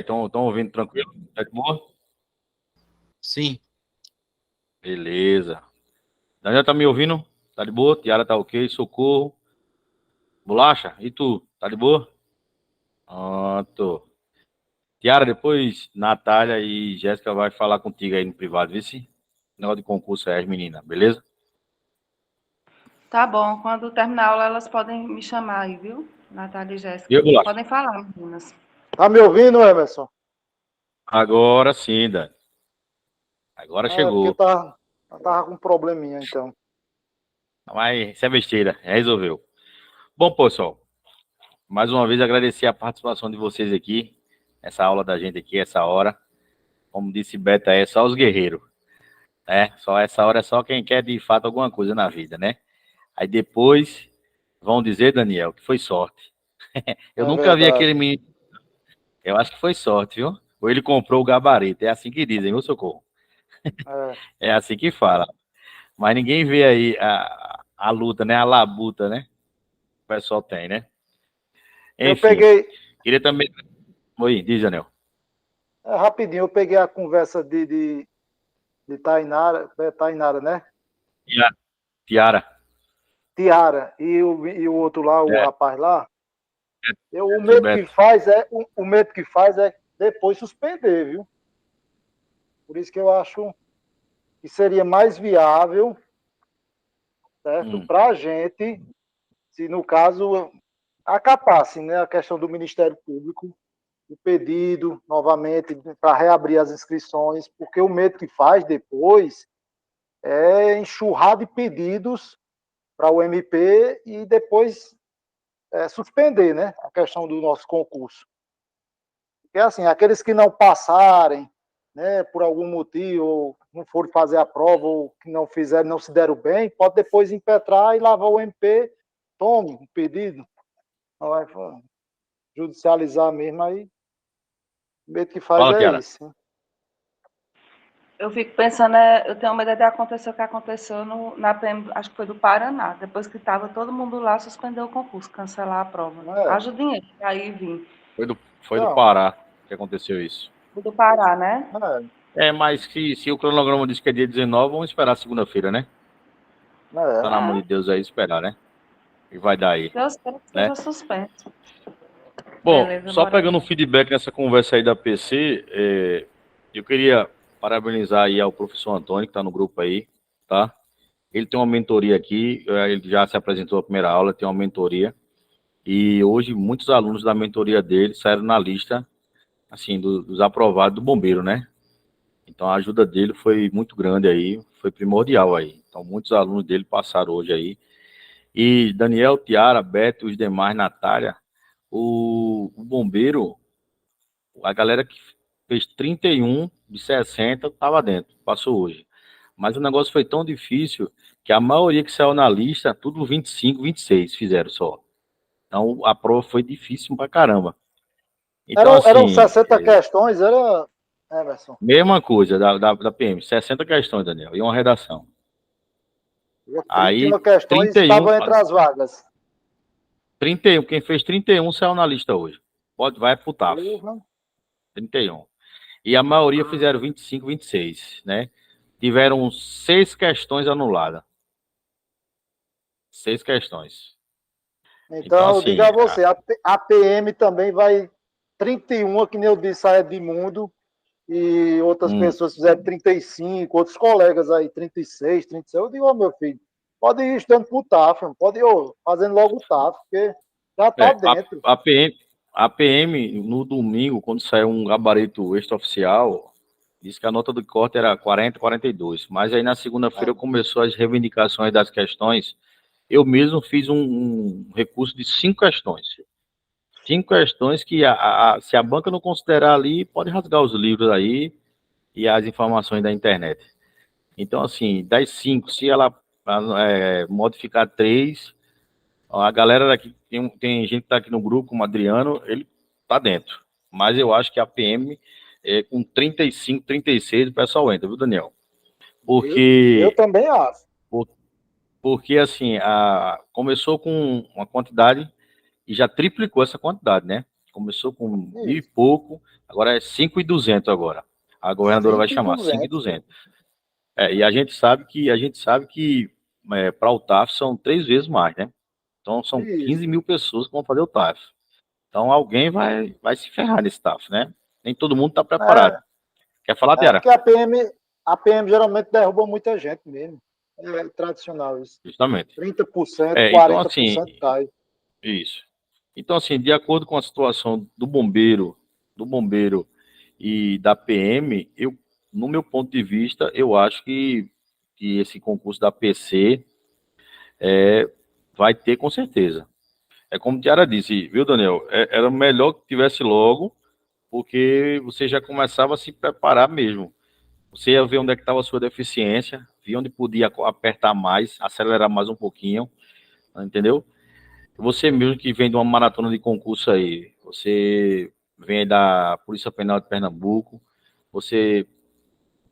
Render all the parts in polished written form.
Estão ouvindo tranquilo? Tá de boa? Sim. Beleza. Daniel tá me ouvindo? Tá de boa? Tiara tá ok? Socorro. Bolacha? E tu? Tá de boa? Pronto. Tiara, depois Natália e Jéssica vai falar contigo aí no privado, vê se negócio de concurso é as meninas, beleza? Tá bom, quando terminar a aula, elas podem me chamar aí, viu? Natália e E Jéssica. Bolacha? Podem falar, meninas. Tá me ouvindo, Emerson? Agora sim, Dani. Agora É, porque chegou. tava com um probleminha, então. Mas isso é besteira, resolveu. Bom, pessoal, mais uma vez agradecer a participação de vocês aqui, essa aula da gente aqui, essa hora. Como disse Beta, é só os guerreiros. Só essa hora é só quem quer de fato alguma coisa na vida, né? Aí depois vão dizer, Daniel, que foi sorte. Eu É nunca vi aquele verdade. menino. Eu acho que foi sorte, viu? Ou ele comprou o gabarito. É assim que dizem, viu, Socorro? É. É assim que fala. Mas ninguém vê aí a luta, né? A labuta, né? O pessoal tem, né? Eu Enfim. peguei, Queria também. Oi, diz, Daniel. rapidinho, eu peguei a conversa de Tainara, né? Tiara. Tiara e o outro lá, o É, rapaz lá. O e o medo que Beto. faz o medo que faz é depois suspender, viu? Por isso que eu acho que seria mais viável, certo? Para a gente, se no caso acatasse, né, a questão do Ministério Público, o pedido novamente para reabrir as inscrições, porque o medo que faz depois é enxurrar de pedidos para o MP e depois suspender, né, a questão do nosso concurso. Porque assim, aqueles que não passarem, né, por algum motivo, ou não forem fazer a prova, ou que não fizeram, não se deram bem, pode depois impetrar e lavar o MP, tome o pedido, não vai judicializar mesmo, aí o medo que faz Fala, é Tiara. isso. Né? Eu fico pensando, eu tenho medo de acontecer o que aconteceu na PM, acho que foi do Paraná. Depois que estava todo mundo lá, suspendeu o concurso, cancelar a prova. É, Haja dinheiro para ir e vir. Foi do não, Pará que aconteceu isso. O do Pará, né? Mas se o cronograma diz que é dia 19, vamos esperar segunda-feira, né? Tá na mão de Deus aí esperar, né? E vai dar aí, Deus queira que né? seja suspenso. Bom, Beleza, só bora pegando um lá. feedback nessa conversa aí da PC, eu queria parabenizar aí ao professor Antônio, que está no grupo aí, tá? Ele tem uma mentoria aqui, ele já se apresentou a primeira aula, tem uma mentoria, e hoje muitos alunos da mentoria dele saíram na lista, assim, dos aprovados do bombeiro, né? Então a ajuda dele foi muito grande aí, foi primordial aí. Então muitos alunos dele passaram hoje aí. E Daniel, Tiara, Beto e os demais, Natália, o bombeiro, a galera que fez 31 de 60 estava dentro, passou hoje. Mas o negócio foi tão difícil que a maioria que saiu na lista, tudo 25, 26 fizeram só. Então a prova foi difícil pra caramba. Então, Eram assim, 60 questões, era, Emerson? mesma coisa da PM, 60 questões, Daniel, e uma redação. Aí 31 questões 31, estavam entre as vagas. 31, quem fez 31 saiu na lista hoje. Vai pro TAF. Porra. 31. E a maioria fizeram 25, 26, né? Tiveram 6 questões anuladas. 6 questões. Então, Então, eu digo assim, a você, a PM também vai 31, que nem eu disse, a Edmundo, e outras pessoas fizeram 35, outros colegas aí, 36, 36. Eu digo, ó, meu filho, pode ir estando pro TAF, pode ir fazendo logo o TAF, porque já tá dentro. a PM, no domingo, quando saiu um gabarito extraoficial, disse que a nota do corte era 40, 42. Mas aí na segunda-feira começou as reivindicações das questões. Eu mesmo fiz um recurso de 5 questões. 5 questões que, se a banca não considerar ali, pode rasgar os livros aí e as informações da internet. Então, assim, das 5, se ela modificar 3, a galera daqui, tem gente que está aqui no grupo, como o Adriano, ele está dentro. Mas eu acho que a PM, com 35, 36, o pessoal entra, viu, Daniel? Eu Porque, também acho. porque assim, começou com uma quantidade e já triplicou essa quantidade, né? Começou com 1.000 e pouco, agora é 5.200 agora. A governadora vai chamar 5.200. E a gente sabe que para o TAF são 3 vezes mais, né? Então são 15 mil pessoas que vão fazer o TAF. Então alguém vai se ferrar nesse TAF, né? Nem todo mundo está preparado. Quer falar, Tiara? Porque a PM geralmente derruba muita gente mesmo. É tradicional isso. Justamente. 30%, Então, 40% assim, cai. isso. Então, assim, de acordo com a situação do bombeiro e da PM, no meu ponto de vista, eu acho que esse concurso da PC vai ter com certeza. É como a Tiara disse, viu, Daniel? Era melhor que tivesse logo, porque você já começava a se preparar mesmo. Você ia ver onde é que estava a sua deficiência, via onde podia apertar mais, acelerar mais um pouquinho, entendeu? Você mesmo que vem de uma maratona de concurso aí, você vem da Polícia Penal de Pernambuco, você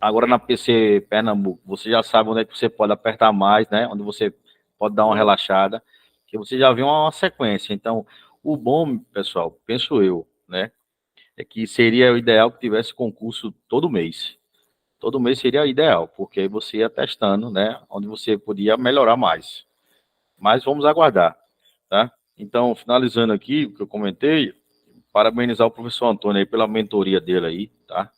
agora na PC Pernambuco, você já sabe onde é que você pode apertar mais, né? Onde você pode dar uma relaxada, que você já vê uma sequência. Então, o bom, pessoal, penso eu, né, é que seria o ideal que tivesse concurso todo mês. Todo mês seria ideal, porque aí você ia testando, né, onde você podia melhorar mais. Mas vamos aguardar, tá? Então, finalizando aqui o que eu comentei, parabenizar o professor Antônio aí pela mentoria dele aí, tá?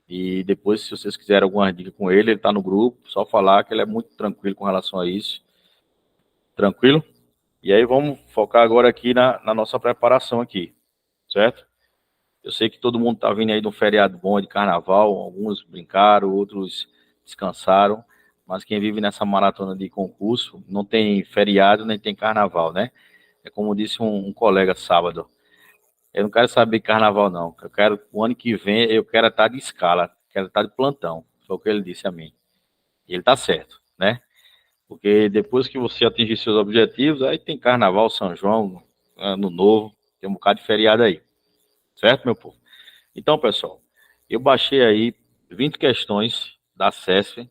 E depois, se vocês quiserem alguma dica com ele tá no grupo, só falar que ele é muito tranquilo com relação a isso. Tranquilo? E aí vamos focar agora aqui na nossa preparação aqui, certo? Eu sei que todo mundo tá vindo aí de um feriado bom de carnaval, alguns brincaram, outros descansaram, mas quem vive nessa maratona de concurso não tem feriado nem tem carnaval, né? É como disse um colega sábado, eu não quero saber carnaval não, eu quero, o ano que vem eu quero estar de escala, quero estar de plantão, foi o que ele disse a mim. E ele tá certo, né? Porque depois que você atingir seus objetivos, aí tem carnaval, São João, Ano Novo, tem um bocado de feriado aí, certo, meu povo? Então, pessoal, eu baixei aí 20 questões da CESF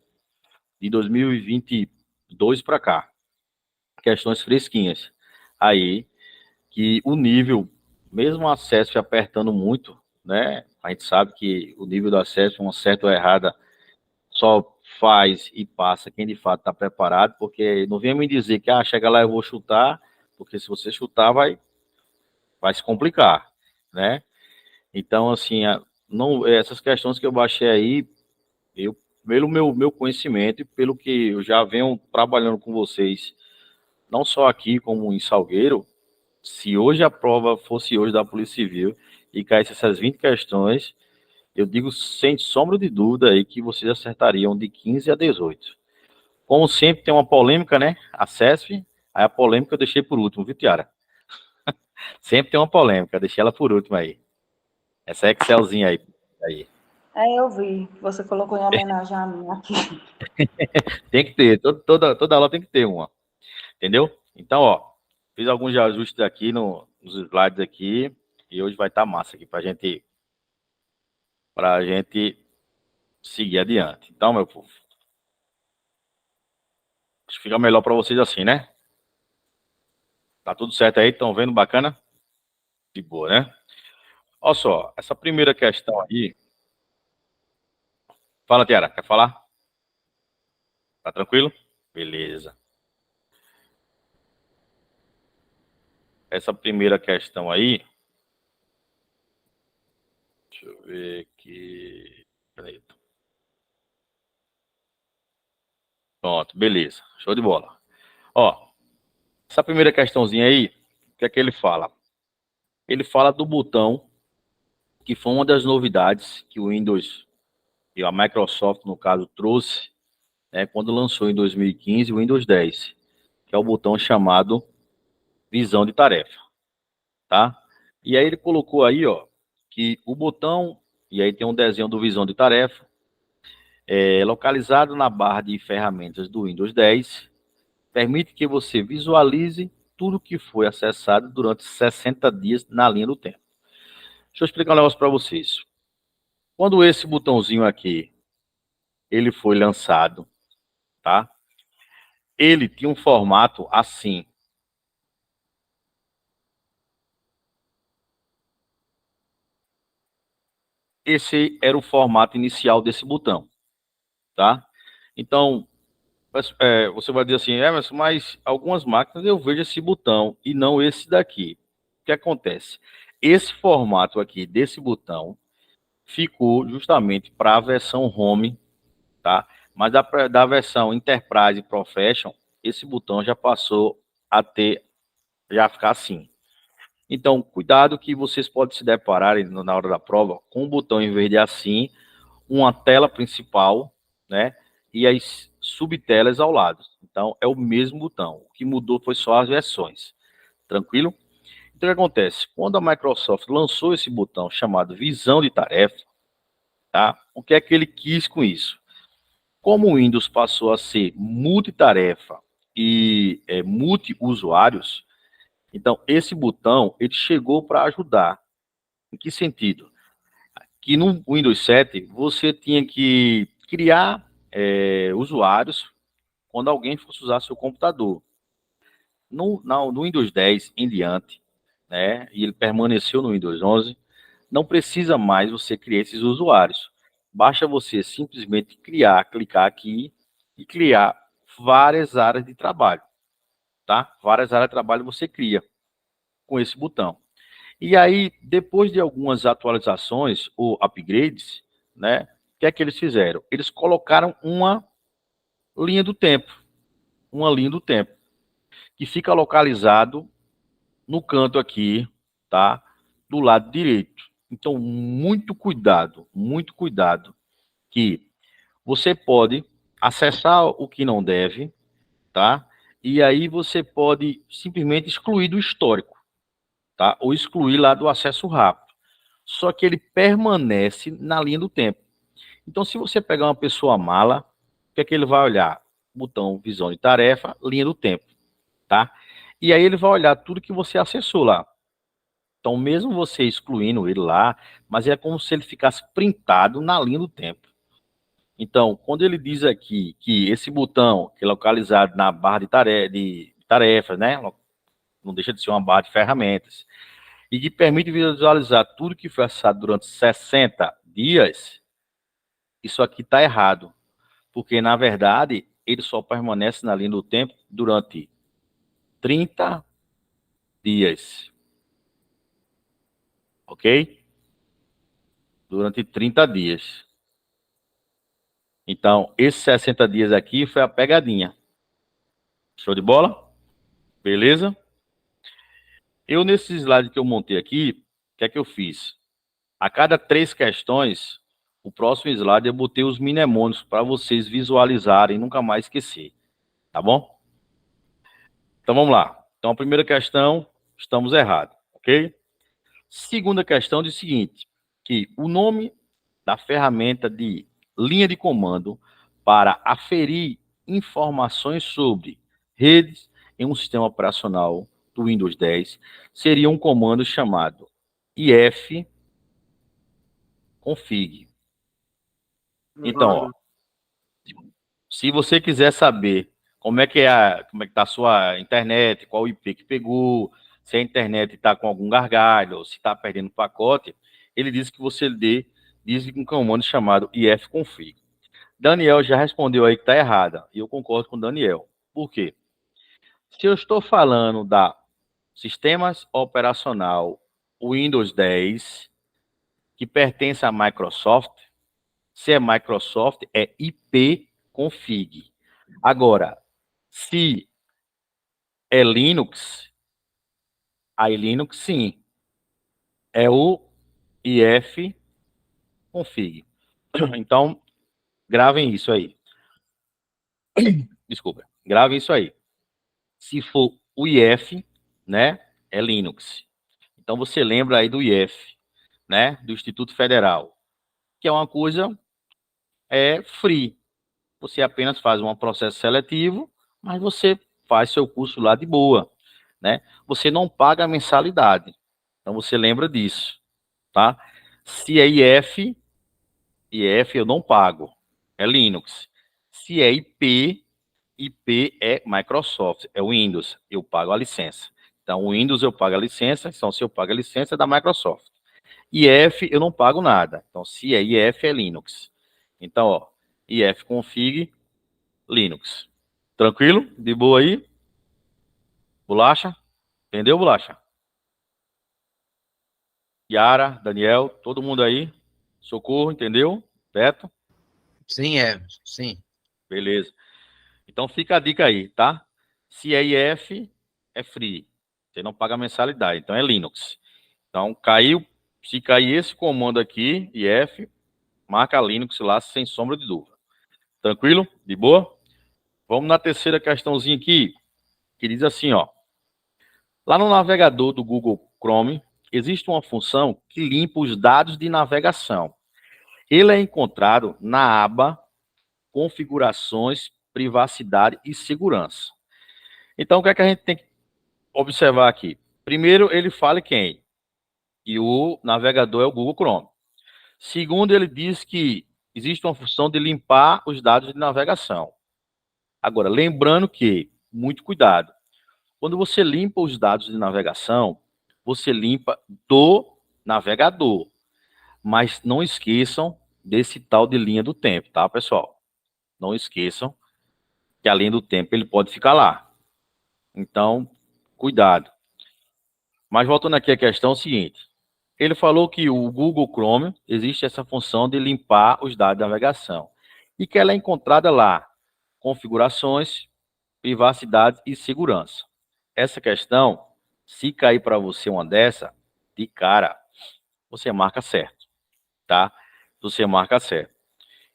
de 2022 para cá. Questões fresquinhas. Aí, que o nível, mesmo a CESF apertando muito, né? A gente sabe que o nível da CESF, uma certa ou errada, só faz e passa quem de fato está preparado, porque não venha me dizer que, chega lá eu vou chutar, porque se você chutar vai se complicar, né? Então, assim, não, essas questões que eu baixei aí, eu, pelo meu conhecimento e pelo que eu já venho trabalhando com vocês, não só aqui como em Salgueiro, se hoje a prova fosse hoje da Polícia Civil e caísse essas 20 questões, eu digo sem sombra de dúvida aí que vocês acertariam de 15 a 18. Como sempre tem uma polêmica, né? A CESF, aí a polêmica eu deixei por último, viu, Tiara? Sempre tem uma polêmica, deixei ela por último aí. Essa Excelzinha aí. Eu vi, você colocou em homenagem a mim aqui. Tem que ter, toda aula tem que ter uma, entendeu? Então, ó, fiz alguns ajustes aqui nos slides aqui e hoje vai estar massa aqui pra gente seguir adiante. Então, meu povo, acho que fica melhor para vocês assim, né? Tá tudo certo aí? Estão vendo bacana? De boa, né? Olha só, essa primeira questão aí. Fala, Tiara, quer falar? Tá tranquilo? Beleza. Essa primeira questão aí. Deixa eu ver aqui. Peraí. Pronto, beleza. Show de bola. Ó, essa primeira questãozinha aí, o que é que ele fala? Ele fala do botão, que foi uma das novidades que o Windows, e a Microsoft, no caso, trouxe, né, quando lançou em 2015 o Windows 10, que é o botão chamado visão de tarefa, tá? E aí ele colocou aí, ó, que o botão, e aí tem um desenho do visão de tarefa, localizado na barra de ferramentas do Windows 10, permite que você visualize tudo que foi acessado durante 60 dias na linha do tempo. Deixa eu explicar um negócio para vocês. Quando esse botãozinho aqui, ele foi lançado, tá? Ele tinha um formato assim. esse era o formato inicial desse botão, tá? Então, você vai dizer assim, mas algumas máquinas eu vejo esse botão e não esse daqui. O que acontece? Esse formato aqui desse botão ficou justamente para a versão Home, tá? Mas da versão Enterprise Professional, esse botão já passou a ficar assim. Então, cuidado que vocês podem se deparar na hora da prova com o botão em vez de assim, uma tela principal, né? E as subtelas ao lado. Então, é o mesmo botão. O que mudou foi só as versões. Tranquilo? Então, o que acontece? Quando a Microsoft lançou esse botão chamado Visão de Tarefa, tá? O que é que ele quis com isso? Como o Windows passou a ser multitarefa e multi-usuários, então esse botão ele chegou para ajudar. Em que sentido? Que no Windows 7 você tinha que criar usuários quando alguém fosse usar seu computador. No Windows 10 em diante, né, e ele permaneceu no Windows 11, não precisa mais você criar esses usuários. Basta você simplesmente clicar aqui e criar várias áreas de trabalho, tá? Várias áreas de trabalho você cria com esse botão. E aí, depois de algumas atualizações ou upgrades, né, o que é que eles fizeram? Eles colocaram uma linha do tempo, que fica localizado no canto aqui, tá? Do lado direito. Então, muito cuidado, que você pode acessar o que não deve, tá? E aí você pode simplesmente excluir do histórico, tá? Ou excluir lá do acesso rápido. Só que ele permanece na linha do tempo. Então, se você pegar uma pessoa mala, o que é que ele vai olhar? Botão visão de tarefa, linha do tempo, tá? E aí ele vai olhar tudo que você acessou lá. Então, mesmo você excluindo ele lá, mas é como se ele ficasse printado na linha do tempo. Então, quando ele diz aqui que esse botão, que é localizado na barra de tarefas, né? Não deixa de ser uma barra de ferramentas, e que permite visualizar tudo que foi acessado durante 60 dias, isso aqui está errado. Porque, na verdade, ele só permanece na linha do tempo durante 30 dias. Ok? Durante 30 dias. Então, esses 60 dias aqui foi a pegadinha. Show de bola? Beleza? Eu, nesse slide que eu montei aqui, o que é que eu fiz? A cada 3 questões, o próximo slide eu botei os mnemônicos para vocês visualizarem e nunca mais esquecer. Tá bom? Então, vamos lá. Então, a primeira questão, estamos errados, ok? Segunda questão diz o seguinte, que o nome da ferramenta de linha de comando para aferir informações sobre redes em um sistema operacional do Windows 10 seria um comando chamado ifconfig. Então, ó, se você quiser saber como é que está a sua internet, qual IP que pegou, se a internet está com algum gargalho, se está perdendo pacote, ele diz que você diz um comando chamado ifconfig. Daniel já respondeu aí que está errada, e eu concordo com o Daniel. Por quê? Se eu estou falando da sistemas operacional Windows 10, que pertence à Microsoft, se é Microsoft, é ipconfig. Agora, se é Linux, aí Linux sim, é o ifconfig. Então, gravem isso aí. Desculpa, gravem isso aí. Se for o IF, né, é Linux. Então, você lembra aí do IF, né, do Instituto Federal, que é uma coisa free. Você apenas faz um processo seletivo, mas você faz seu curso lá de boa, né? Você não paga a mensalidade. Então, você lembra disso, tá? Se é IF eu não pago, é Linux. Se é IP é Microsoft, é Windows, eu pago a licença. Então, o Windows eu pago a licença, então se eu pago a licença é da Microsoft. IF eu não pago nada. Então, se é IF, é Linux. Então, ó, IF config Linux. Tranquilo? De boa aí? Bolacha? Entendeu, Bolacha? Yara, Daniel, todo mundo aí? Socorro, entendeu? Beto? Sim, sim. Beleza. Então fica a dica aí, tá? Se é IF, é free. Você não paga mensalidade, então é Linux. Então caiu, se cair esse comando aqui, IF, marca Linux lá sem sombra de dúvida. Tranquilo? De boa? Vamos na terceira questãozinha aqui, que diz assim, ó. Lá no navegador do Google Chrome, existe uma função que limpa os dados de navegação. Ele é encontrado na aba Configurações, Privacidade e Segurança. Então, o que é que a gente tem que observar aqui? Primeiro, ele fala quem? Que o navegador é o Google Chrome. Segundo, ele diz que existe uma função de limpar os dados de navegação. Agora, lembrando que, muito cuidado, quando você limpa os dados de navegação, você limpa do navegador. Mas não esqueçam desse tal de linha do tempo, tá, pessoal? Não esqueçam que a linha do tempo ele pode ficar lá. Então, cuidado. Mas voltando aqui à questão, é o seguinte. Ele falou que o Google Chrome existe essa função de limpar os dados de navegação. E que ela é encontrada lá. Configurações, privacidade e segurança. Essa questão, se cair para você uma dessa, de cara, você marca certo, tá? Você marca certo.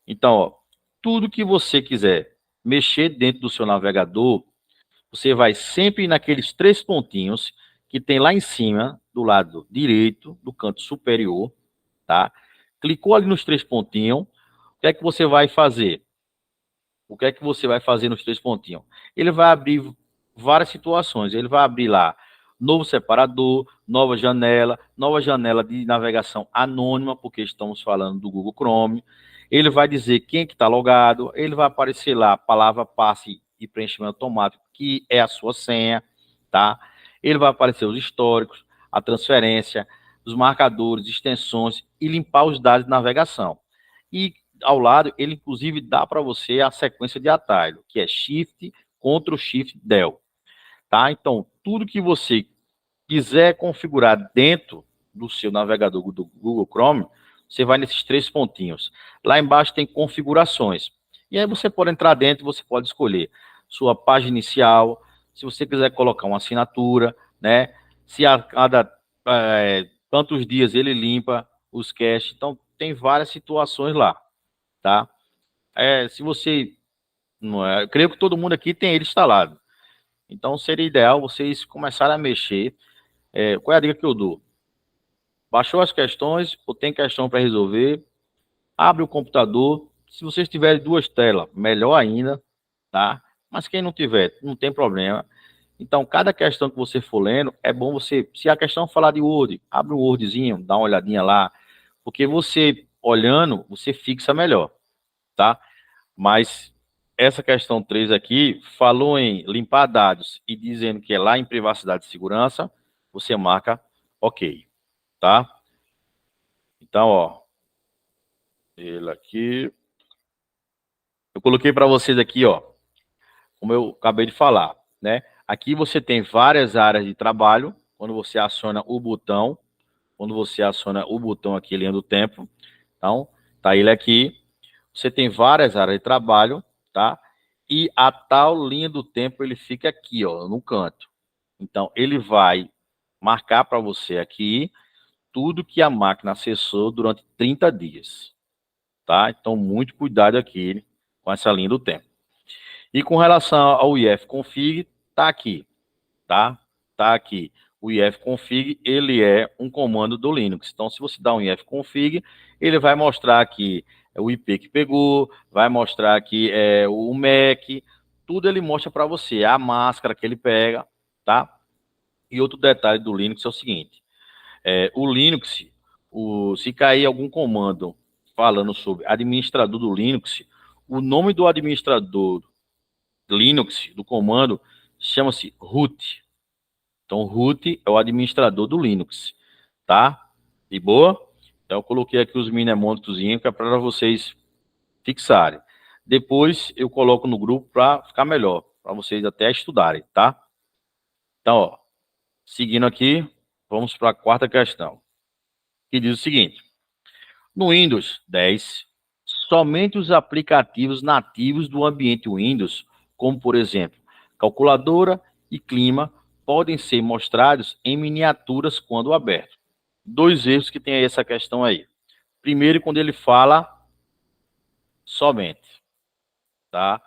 Então, ó, tudo que você quiser mexer dentro do seu navegador, você vai sempre naqueles 3 pontinhos que tem lá em cima, do lado direito, do canto superior, tá? Clicou ali nos 3 pontinhos, o que é que você vai fazer? O que é que você vai fazer nos 3 pontinhos? Ele vai abrir várias situações. Ele vai abrir lá novo separador, nova janela de navegação anônima, porque estamos falando do Google Chrome. Ele vai dizer quem que está logado. Ele vai aparecer lá a palavra passe e preenchimento automático, que é a sua senha, tá? Ele vai aparecer os históricos, a transferência, os marcadores, extensões e limpar os dados de navegação. E ao lado, ele inclusive dá para você a sequência de atalho, que é Shift, Ctrl, Shift, Del. Tá? Então, tudo que você quiser configurar dentro do seu navegador do Google Chrome, você vai nesses 3 pontinhos. Lá embaixo tem configurações. E aí você pode entrar dentro e você pode escolher sua página inicial, se você quiser colocar uma assinatura, né? Se a cada tantos dias ele limpa os caches. Então, tem várias situações lá. Tá? Se você, não é, eu creio que todo mundo aqui tem ele instalado. Então, seria ideal vocês começarem a mexer. Qual é a dica que eu dou? Baixou as questões, ou tem questão para resolver, abre o computador. Se vocês tiverem 2 telas, melhor ainda, tá? Mas quem não tiver, não tem problema. Então, cada questão que você for lendo, é bom você, se a questão falar de Word, abre um Wordzinho, dá uma olhadinha lá, porque você, olhando, você fixa melhor, tá? Mas essa questão 3 aqui, falou em limpar dados e dizendo que é lá em privacidade e segurança, você marca OK, tá? Então, ó, ele aqui, eu coloquei para vocês aqui, ó, como eu acabei de falar, né? Aqui você tem várias áreas de trabalho, quando você aciona o botão, aqui, linha do tempo, então, tá ele aqui, você tem várias áreas de trabalho, tá? E a tal linha do tempo, ele fica aqui, ó, no canto. Então, ele vai marcar para você aqui tudo que a máquina acessou durante 30 dias, tá? Então, muito cuidado aqui com essa linha do tempo. E com relação ao ifconfig, tá aqui, tá? Tá aqui. O ifconfig, ele é um comando do Linux. Então, se você dá um ifconfig, ele vai mostrar aqui o IP que pegou, vai mostrar aqui o MAC, tudo ele mostra para você, a máscara que ele pega, tá? E outro detalhe do Linux é o seguinte, o Linux, se cair algum comando falando sobre administrador do Linux, o nome do administrador Linux, do comando, chama-se root. Então, root é o administrador do Linux, tá? De boa? Então, eu coloquei aqui os mnemônicos que é para vocês fixarem. Depois eu coloco no grupo para ficar melhor, para vocês até estudarem, tá? Então, ó, seguindo aqui, vamos para a quarta questão, que diz o seguinte: no Windows 10, somente os aplicativos nativos do ambiente Windows, como por exemplo, calculadora e clima, podem ser mostrados em miniaturas quando aberto. Dois erros que tem aí essa questão aí. Primeiro, quando ele fala somente, tá?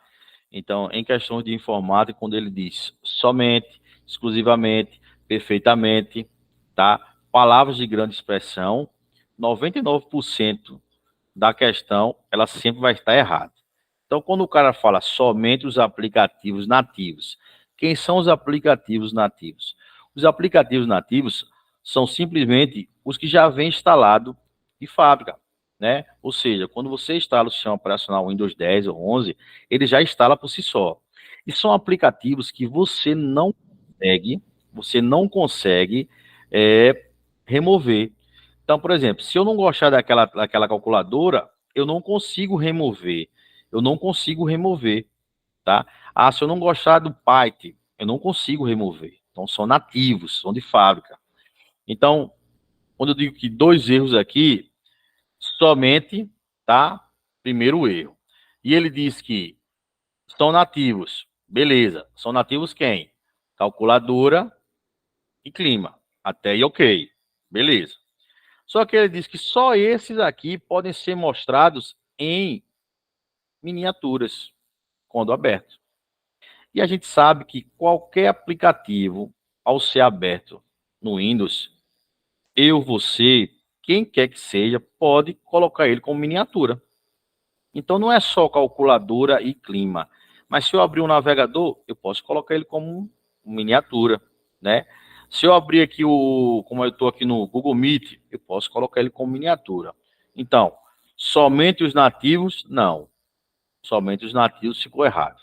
Então, em questões de informática, quando ele diz somente, exclusivamente, perfeitamente, tá? Palavras de grande expressão, 99% da questão, ela sempre vai estar errada. Então, quando o cara fala somente os aplicativos nativos, quem são os aplicativos nativos? Os aplicativos nativos são simplesmente os que já vêm instalado de fábrica, né? Ou seja, quando você instala o sistema operacional Windows 10 ou 11, ele já instala por si só. E são aplicativos que você não consegue remover. Então, por exemplo, se eu não gostar daquela calculadora, eu não consigo remover. Eu não consigo remover, tá? Ah, se eu não gostar do Python, eu não consigo remover. Então, são nativos, são de fábrica. Então, quando eu digo que dois erros aqui, somente, tá? Primeiro erro. E ele diz que são nativos. Beleza. São nativos quem? Calculadora e clima. Até aí, ok. Beleza. Só que ele diz que só esses aqui podem ser mostrados em miniaturas, quando aberto. E a gente sabe que qualquer aplicativo, ao ser aberto no Windows, eu, você, quem quer que seja, pode colocar ele como miniatura. Então não é só calculadora e clima, mas se eu abrir um navegador, eu posso colocar ele como miniatura, né? Se eu abrir aqui como eu estou aqui no Google Meet, eu posso colocar ele como miniatura. Então, somente os nativos, não. Somente os nativos ficou errado.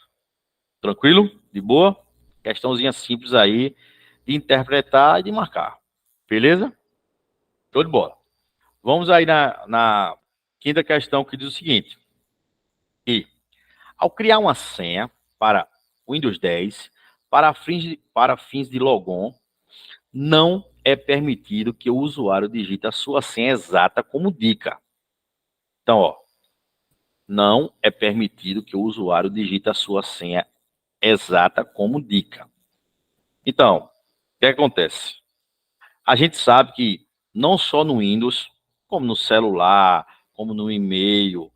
Tranquilo? De boa? Questãozinha simples aí de interpretar e de marcar. Beleza? Show de bola. Vamos aí na quinta questão, que diz o seguinte: e ao criar uma senha para Windows 10 para fins de logon, não é permitido que o usuário digite a sua senha exata como dica. Então, ó, não é permitido que o usuário digite a sua senha exata como dica. Então, o que acontece? A gente sabe que não só no Windows, como no celular, como no e-mail,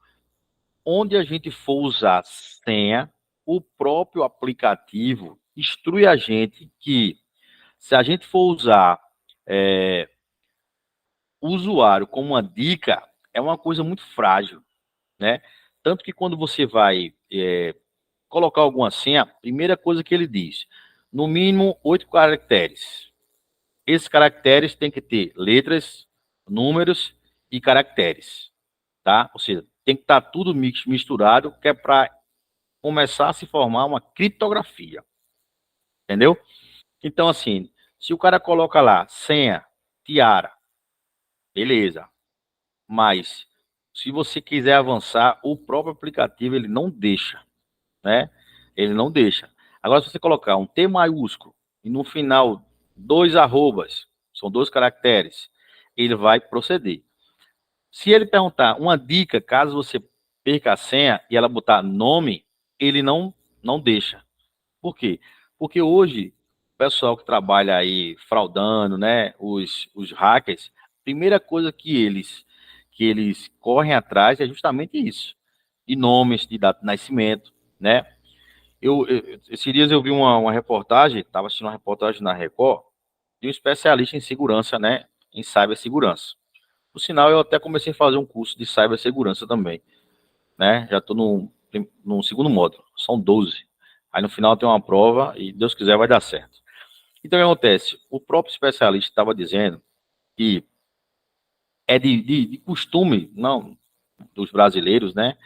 onde a gente for usar senha, o próprio aplicativo instrui a gente que, se a gente for usar o usuário como uma dica, é uma coisa muito frágil, né? Tanto que quando você vai colocar alguma senha, a primeira coisa que ele diz, no mínimo 8 caracteres. Esses caracteres têm que ter letras, números e caracteres, tá? Ou seja, tem que estar tudo misturado, que é para começar a se formar uma criptografia, entendeu? Então, assim, se o cara coloca lá senha, tiara, beleza, mas se você quiser avançar, o próprio aplicativo ele não deixa, né? Ele não deixa. Agora, se você colocar um T maiúsculo e no final dois arrobas, são dois caracteres, ele vai proceder. Se ele perguntar uma dica, caso você perca a senha e ela botar nome, ele não deixa. Por quê? Porque hoje, o pessoal que trabalha aí fraudando, né, os hackers, a primeira coisa que eles correm atrás é justamente isso, de nomes, de data de nascimento, né? Esses dias eu vi uma reportagem, estava assistindo uma reportagem na Record, de um especialista em segurança, né, em cibersegurança. Por sinal, eu até comecei a fazer um curso de cibersegurança também, né? Já estou no segundo módulo, são 12. Aí no final tem uma prova e, Deus quiser, vai dar certo. Então, o que acontece? O próprio especialista estava dizendo que é de costume, não, dos brasileiros, né?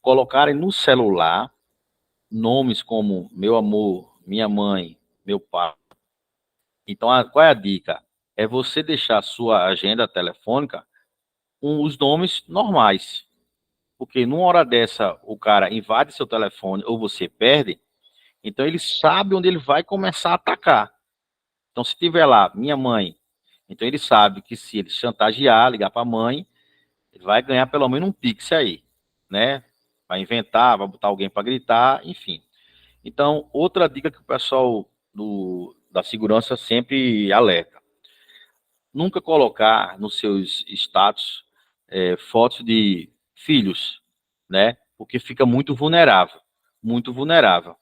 Colocarem no celular nomes como meu amor, minha mãe, meu pai. Então, qual é a dica? É você deixar a sua agenda telefônica os nomes normais. Porque numa hora dessa, o cara invade seu telefone ou você perde, então ele sabe onde ele vai começar a atacar. Então, se tiver lá, minha mãe, então ele sabe que se ele chantagear, ligar para a mãe, ele vai ganhar pelo menos um pix aí, né? Vai inventar, vai botar alguém para gritar, enfim. Então, outra dica que o pessoal da segurança sempre alerta: nunca colocar nos seus status fotos de filhos, né? Porque fica muito vulnerável, muito vulnerável.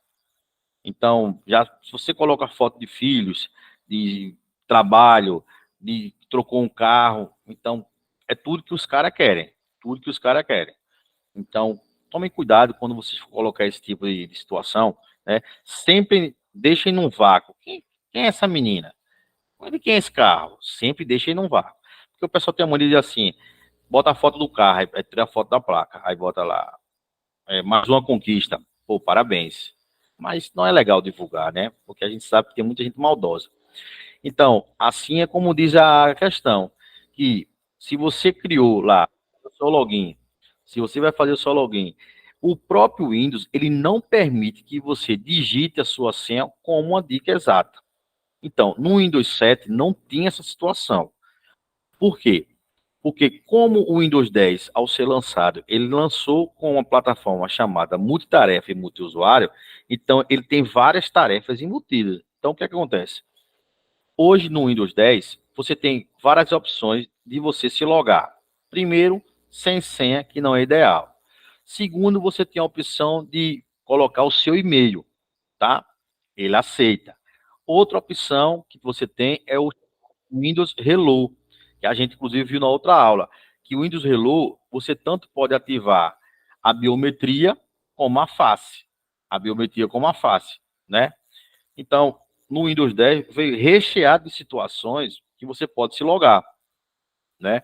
Então, já se você coloca foto de filhos, de trabalho, de trocou um carro, então é tudo que os caras querem, tudo que os caras querem. Então, tomem cuidado quando vocês for colocar esse tipo de situação, né? Sempre deixem num vácuo. Quem é essa menina? De quem é esse carro? Sempre deixem num vácuo. Porque o pessoal tem a mania de assim, bota a foto do carro, aí tira a foto da placa, aí bota lá, mais uma conquista. Pô, parabéns. Mas não é legal divulgar, né? Porque a gente sabe que tem muita gente maldosa. Então, assim é como diz a questão, que se você criou lá o seu login, se você vai fazer o seu login, o próprio Windows, ele não permite que você digite a sua senha com uma dica exata. Então, no Windows 7 não tinha essa situação. Por quê? Porque como o Windows 10, ao ser lançado, ele lançou com uma plataforma chamada multitarefa e multiusuário, então ele tem várias tarefas embutidas. Então, o que acontece? Hoje, no Windows 10, você tem várias opções de você se logar. Primeiro, sem senha, que não é ideal. Segundo, você tem a opção de colocar o seu e-mail, tá? Ele aceita. Outra opção que você tem é o Windows Hello, que a gente inclusive viu na outra aula, que o Windows Hello, você tanto pode ativar a biometria como a face. A biometria como a face, né? Então, no Windows 10 veio recheado de situações que você pode se logar, né?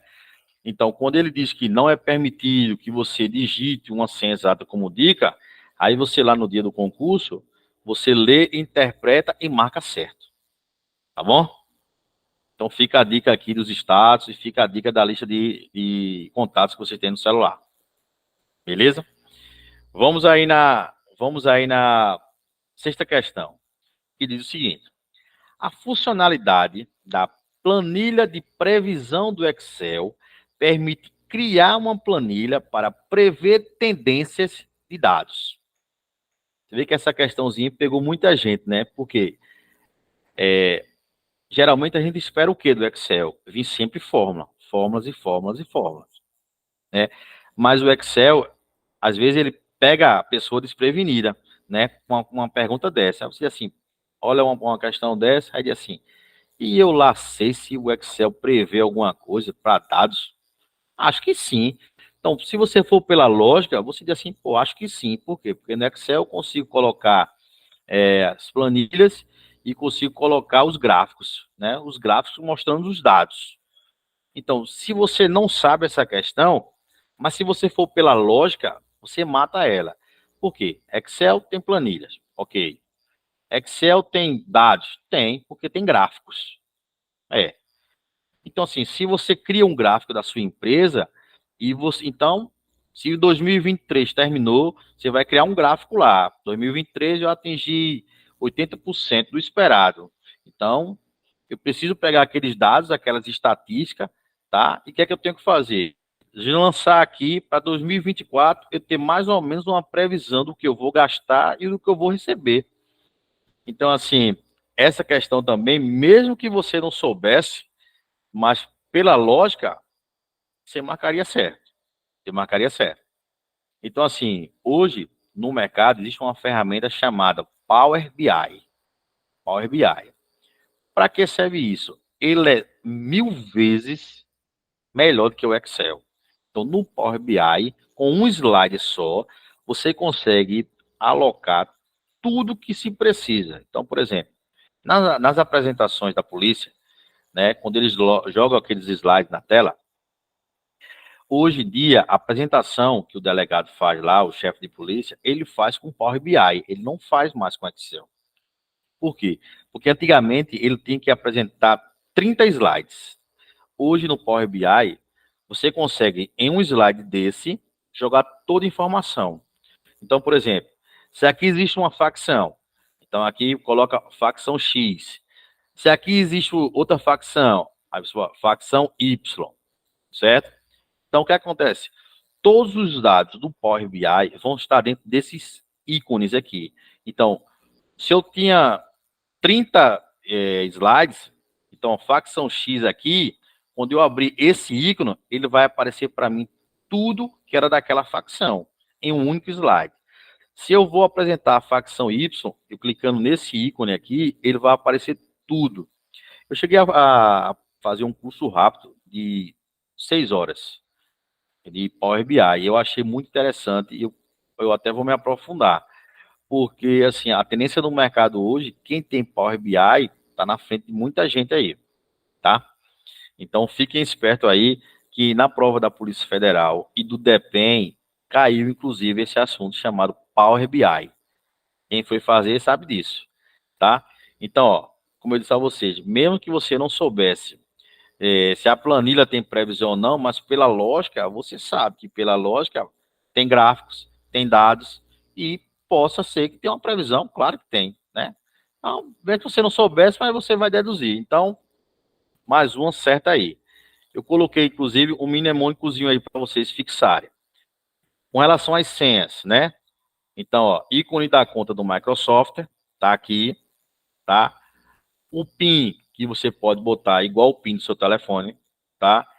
Então, quando ele diz que não é permitido que você digite uma senha exata como dica, aí você lá no dia do concurso, você lê, interpreta e marca certo, tá bom? Então fica a dica aqui dos status e fica a dica da lista de contatos que você tem no celular. Beleza? Vamos aí na sexta questão, que diz o seguinte: a funcionalidade da planilha de previsão do Excel permite criar uma planilha para prever tendências de dados. Você vê que essa questãozinha pegou muita gente, né? Porque geralmente a gente espera o quê do Excel? Vir sempre fórmulas e fórmulas e fórmulas, né? Mas o Excel, às vezes, ele pega a pessoa desprevenida, né? Com uma pergunta dessa. Aí você assim, olha uma questão dessa, aí diz assim, e eu lá sei se o Excel prevê alguma coisa para dados? Acho que sim. Então, se você for pela lógica, você diz assim, pô, acho que sim. Por quê? Porque no Excel eu consigo colocar as planilhas e consigo colocar os gráficos, né? Os gráficos mostrando os dados. Então, se você não sabe essa questão, mas se você for pela lógica, você mata ela. Por quê? Excel tem planilhas, ok. Excel tem dados? Tem, porque tem gráficos. Então, assim, se você cria um gráfico da sua empresa, e você, então, se 2023 terminou, você vai criar um gráfico lá. 2023 eu atingi 80% do esperado. Então, eu preciso pegar aqueles dados, aquelas estatísticas, tá? E o que é que eu tenho que fazer? De lançar aqui para 2024, eu ter mais ou menos uma previsão do que eu vou gastar e do que eu vou receber. Então, assim, essa questão também, mesmo que você não soubesse, mas pela lógica, você marcaria certo. Você marcaria certo. Então, assim, hoje, no mercado, existe uma ferramenta chamada Power BI. Power BI. Para que serve isso? Ele é 1000 vezes melhor do que o Excel. Então, no Power BI, com um slide só, você consegue alocar tudo que se precisa. Então, por exemplo, nas apresentações da polícia, né, quando eles jogam aqueles slides na tela, hoje em dia, a apresentação que o delegado faz lá, o chefe de polícia, ele faz com Power BI, ele não faz mais com Excel. Por quê? Porque antigamente ele tinha que apresentar 30 slides. Hoje no Power BI, você consegue, em um slide desse, jogar toda a informação. Então, por exemplo, se aqui existe uma facção, então aqui coloca facção X. Se aqui existe outra facção, aí você fala, facção Y, certo? Então, o que acontece? Todos os dados do Power BI vão estar dentro desses ícones aqui. Então, se eu tinha 30 slides, então a facção X aqui, quando eu abrir esse ícone, ele vai aparecer para mim tudo que era daquela facção, em um único slide. Se eu vou apresentar a facção Y, eu clicando nesse ícone aqui, ele vai aparecer tudo. Eu cheguei a fazer um curso rápido de 6 horas de Power BI. Eu achei muito interessante e eu até vou me aprofundar. Porque, assim, a tendência do mercado hoje, quem tem Power BI está na frente de muita gente aí, tá? Então, fiquem espertos aí que na prova da Polícia Federal e do DEPEN caiu, inclusive, esse assunto chamado Power BI. Quem foi fazer sabe disso, tá? Então, ó, como eu disse a vocês, mesmo que você não soubesse se a planilha tem previsão ou não, mas pela lógica, você sabe que pela lógica tem gráficos, tem dados e possa ser que tenha uma previsão, claro que tem, né? Então, mesmo que você não soubesse, mas você vai deduzir. Então, mais uma certa aí. Eu coloquei, inclusive, um mnemônicozinho aí para vocês fixarem. Com relação às senhas, né? Então, ó, ícone da conta do Microsoft, tá aqui, tá? O PIN que você pode botar igual o PIN do seu telefone, tá?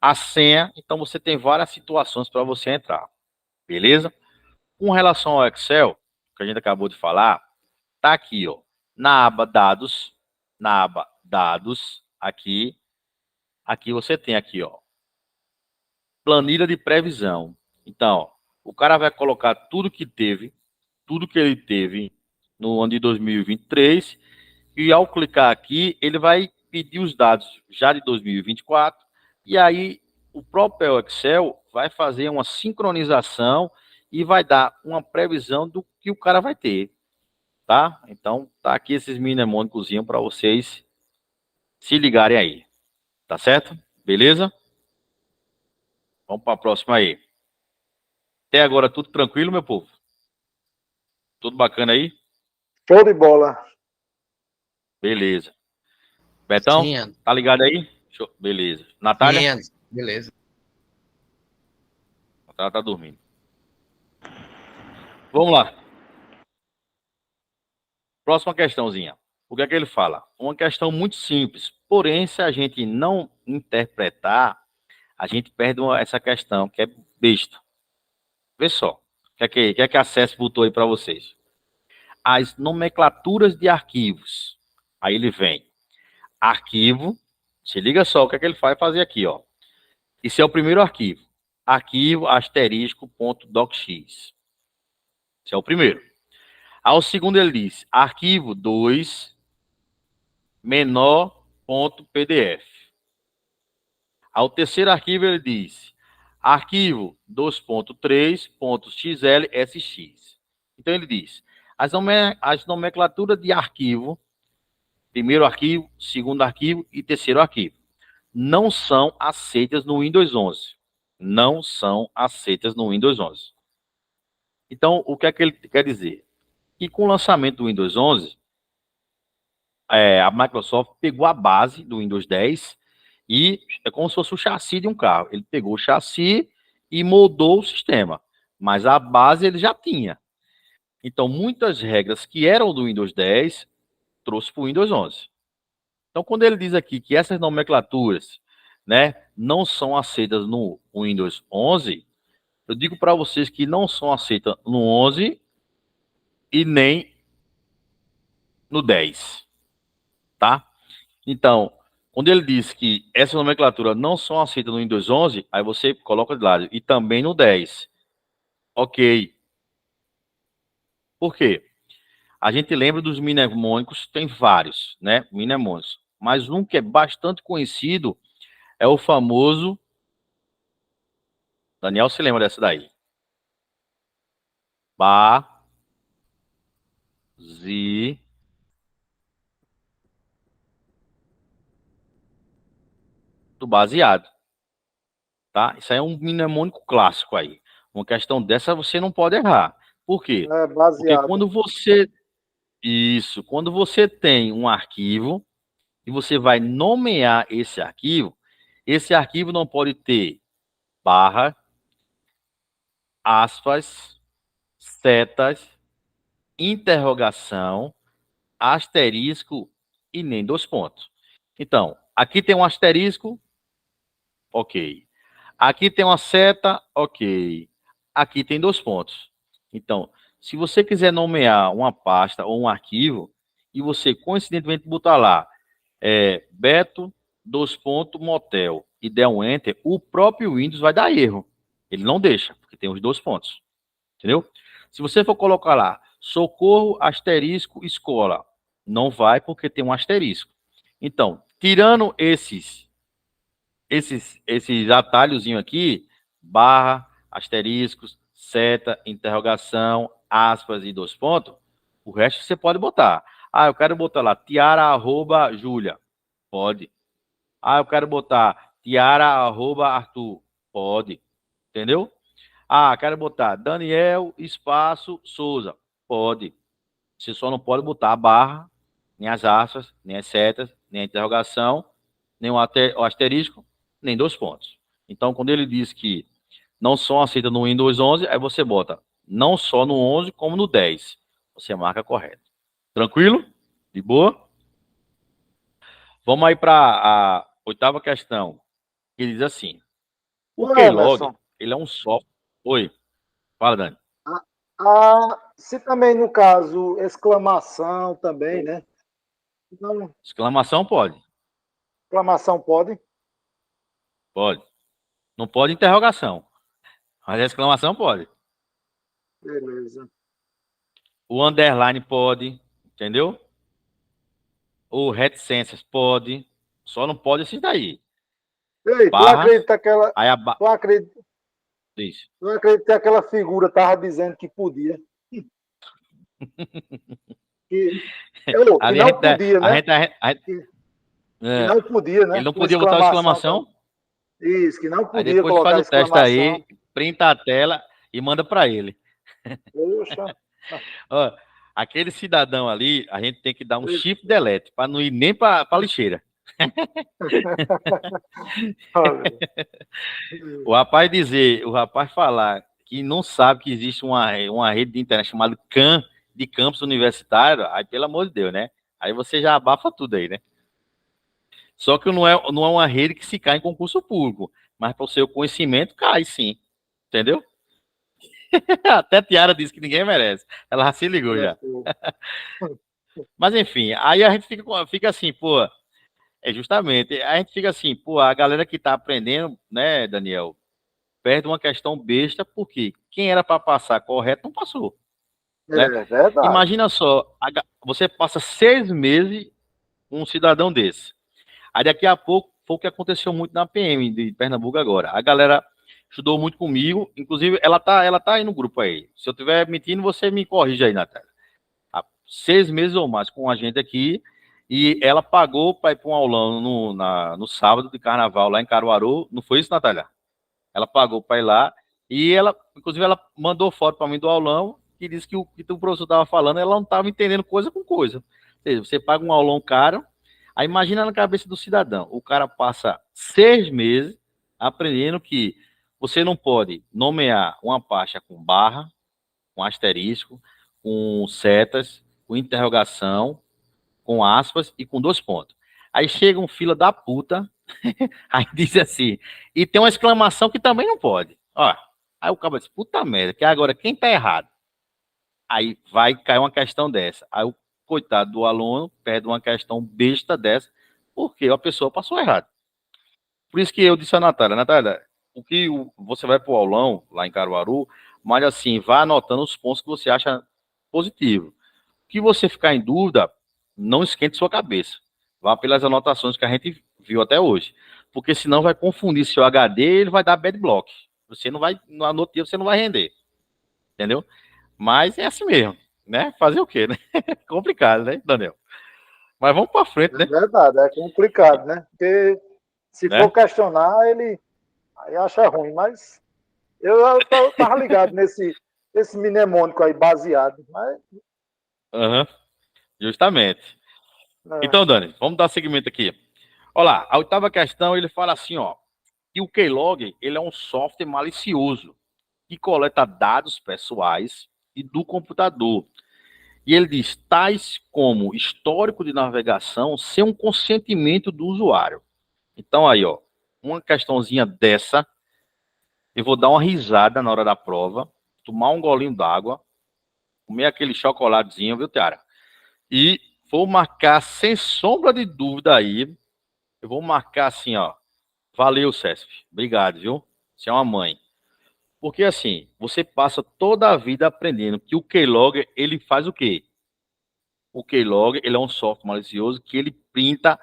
A senha, então você tem várias situações para você entrar, beleza? Com relação ao Excel, que a gente acabou de falar, tá aqui, ó, na aba dados, aqui você tem aqui, ó, planilha de previsão. Então, ó, o cara vai colocar tudo que ele teve no ano de 2023, e ao clicar aqui, ele vai pedir os dados já de 2024, e aí o próprio Excel vai fazer uma sincronização e vai dar uma previsão do que o cara vai ter, tá? Então, tá aqui esses mnemônicozinhos para vocês se ligarem aí, tá certo? Beleza? Vamos para a próxima aí. Até agora tudo tranquilo, meu povo? Tudo bacana aí? Show de bola. Beleza. Betão, Sim, tá ligado aí? Beleza. Natália? sim, beleza. Ela tá dormindo. Vamos lá. Próxima questãozinha. O que é que ele fala? Uma questão muito simples. Porém, se a gente não interpretar, a gente perde essa questão, que é besta. Vê só. O que é que a CES botou aí para vocês? As nomenclaturas de arquivos. Aí ele vem. Arquivo. Se liga só o que é que ele vai fazer aqui, ó. Esse é o primeiro arquivo. Arquivo asterisco ponto docx. Esse é o primeiro. Ao segundo ele diz arquivo 2 menor.pdf. Ao terceiro arquivo ele diz arquivo 2.3.xlsx. Então ele diz as nomenclaturas de arquivo, primeiro arquivo, segundo arquivo e terceiro arquivo, não são aceitas no Windows 11. Não são aceitas no Windows 11. Então, o que é que ele quer dizer? Que com o lançamento do Windows 11, a Microsoft pegou a base do Windows 10 e é como se fosse o chassi de um carro. Ele pegou o chassi e moldou o sistema, mas a base ele já tinha. Então, muitas regras que eram do Windows 10 trouxe para o Windows 11. Então, quando ele diz aqui que essas nomenclaturas, né, não são aceitas no Windows 11, eu digo para vocês que não são aceitas no 11 e nem no 10, tá? Então, quando ele diz que essa nomenclatura não são aceitas no Windows 11, aí você coloca de lado. E também no 10. Ok. Por quê? A gente lembra dos mnemônicos, tem vários, né? Mnemônicos. Mas um que é bastante conhecido é o famoso. Daniel se lembra dessa daí. Do baseado. tá? Isso aí é um mnemônico clássico aí. Uma questão dessa você não pode errar. Por quê? É Porque baseado. quando você tem um arquivo e você vai nomear esse arquivo não pode ter barra, aspas, setas, interrogação, asterisco e nem dois pontos. Então, aqui tem um asterisco, ok. Aqui tem uma seta, ok. Aqui tem dois pontos. Então, se você quiser nomear uma pasta ou um arquivo, e você coincidentemente botar lá Beto, dois pontos, motel, e der um enter, o próprio Windows vai dar erro. Ele não deixa, porque tem os dois pontos. Entendeu? Se você for colocar lá, socorro, asterisco, escola, não vai porque tem um asterisco. Então, tirando esses atalhozinhos aqui, barra, asteriscos, seta, interrogação, aspas e dois pontos, o resto você pode botar. Ah, eu quero botar lá, tiara@Júlia. Pode. Ah, eu quero botar tiara@Arthur. Pode. Entendeu? Ah, quero botar Daniel, espaço, Souza. Pode. Você só não pode botar a barra, nem as aspas, nem as setas, nem a interrogação, nem o asterisco, nem dois pontos. Então, quando ele diz que não são aceitas no Windows 11, aí você bota não só no 11, como no 10. Você marca correto. Tranquilo? De boa? Vamos aí para a oitava questão, que diz assim: o Ô, Keylog, Emerson, ele é um software. Oi, fala, Dani. se também no caso exclamação também, né? Não, Exclamação pode. exclamação pode? Pode. Não pode interrogação. Mas a exclamação pode. Beleza. O underline pode. Entendeu? O reticências pode. Só não pode esses daí. Ei, Barras. Aí tu acredita que aquela figura tava dizendo que podia? Que não podia, né? Que não podia, né? Ele não Com podia botar a exclamação. exclamação. Isso, que não Aí podia depois colocar faz o teste exclamação. aí, printa a tela e manda para ele. Poxa. Ó, aquele cidadão ali, a gente tem que dar um shift delete para não ir nem para lixeira. O rapaz falar que não sabe que existe uma rede de internet chamada CAN, de campus universitário, aí pelo amor de Deus, né? Aí você já abafa tudo aí, né? Só que não é uma rede que se cai em concurso público, mas para o seu conhecimento cai sim, entendeu? Até a Tiara disse que ninguém merece. Ela já se ligou já. Mas enfim, aí a gente fica assim, pô, justamente, a gente fica assim, pô, a galera que tá aprendendo, né, Daniel, perde uma questão besta, porque quem era para passar correto não passou. Né? É verdade. Imagina só, você passa 6 meses com um cidadão desse. Aí daqui a pouco, foi o que aconteceu muito na PM de Pernambuco agora. A galera estudou muito comigo, inclusive ela tá aí no grupo aí. Se eu estiver mentindo, você me corrige aí, Natália. Há 6 meses ou mais com a gente aqui, e ela pagou para ir para um aulão no sábado de carnaval lá em Caruaru. Não foi isso, Natália? Ela pagou para ir lá, e ela, inclusive, ela mandou foto para mim do aulão, que disse que o professor estava falando, ela não estava entendendo coisa com coisa. Ou seja, você paga um aulão caro, aí imagina na cabeça do cidadão, o cara passa 6 meses aprendendo que você não pode nomear uma pasta com barra, com asterisco, com setas, com interrogação, com aspas e com dois pontos. Aí chega um fila da puta, aí diz assim, e tem uma exclamação que também não pode. Ó, aí o cara diz, puta merda, que agora quem tá errado? Aí vai cair uma questão dessa. Aí o coitado do aluno perde uma questão besta dessa, porque a pessoa passou errado. Por isso que eu disse a Natália, o que você vai pro aulão lá em Caruaru, mas assim, vá anotando os pontos que você acha positivo. O que você ficar em dúvida, não esquente sua cabeça. Vá pelas anotações que a gente viu até hoje. Porque senão vai confundir seu HD e ele vai dar bad block. Você não vai, no anotativa você não vai render. Entendeu? Mas é assim mesmo, né? Fazer o quê, né? Complicado, né, Daniel? Mas vamos para frente, né? É verdade, é complicado, né? Porque se for questionar, Aí acha ruim, mas eu tava ligado nesse mnemônico aí, baseado. Mas, Aham, justamente. é, Então, Dani, vamos dar seguimento aqui. Olha lá, a oitava questão, ele fala assim, ó, que o Keylog, ele é um software malicioso que coleta dados pessoais e do computador. E ele diz, tais como histórico de navegação sem um consentimento do usuário. Então, aí, ó, uma questãozinha dessa, eu vou dar uma risada na hora da prova, tomar um golinho d'água, comer aquele chocolatezinho, viu, Tiara? E vou marcar sem sombra de dúvida aí, eu vou marcar assim, ó, valeu, Cesp, obrigado, viu? Você é uma mãe. Porque assim, você passa toda a vida aprendendo que o Keylog, ele faz o quê? O Keylog, ele é um software malicioso que ele printa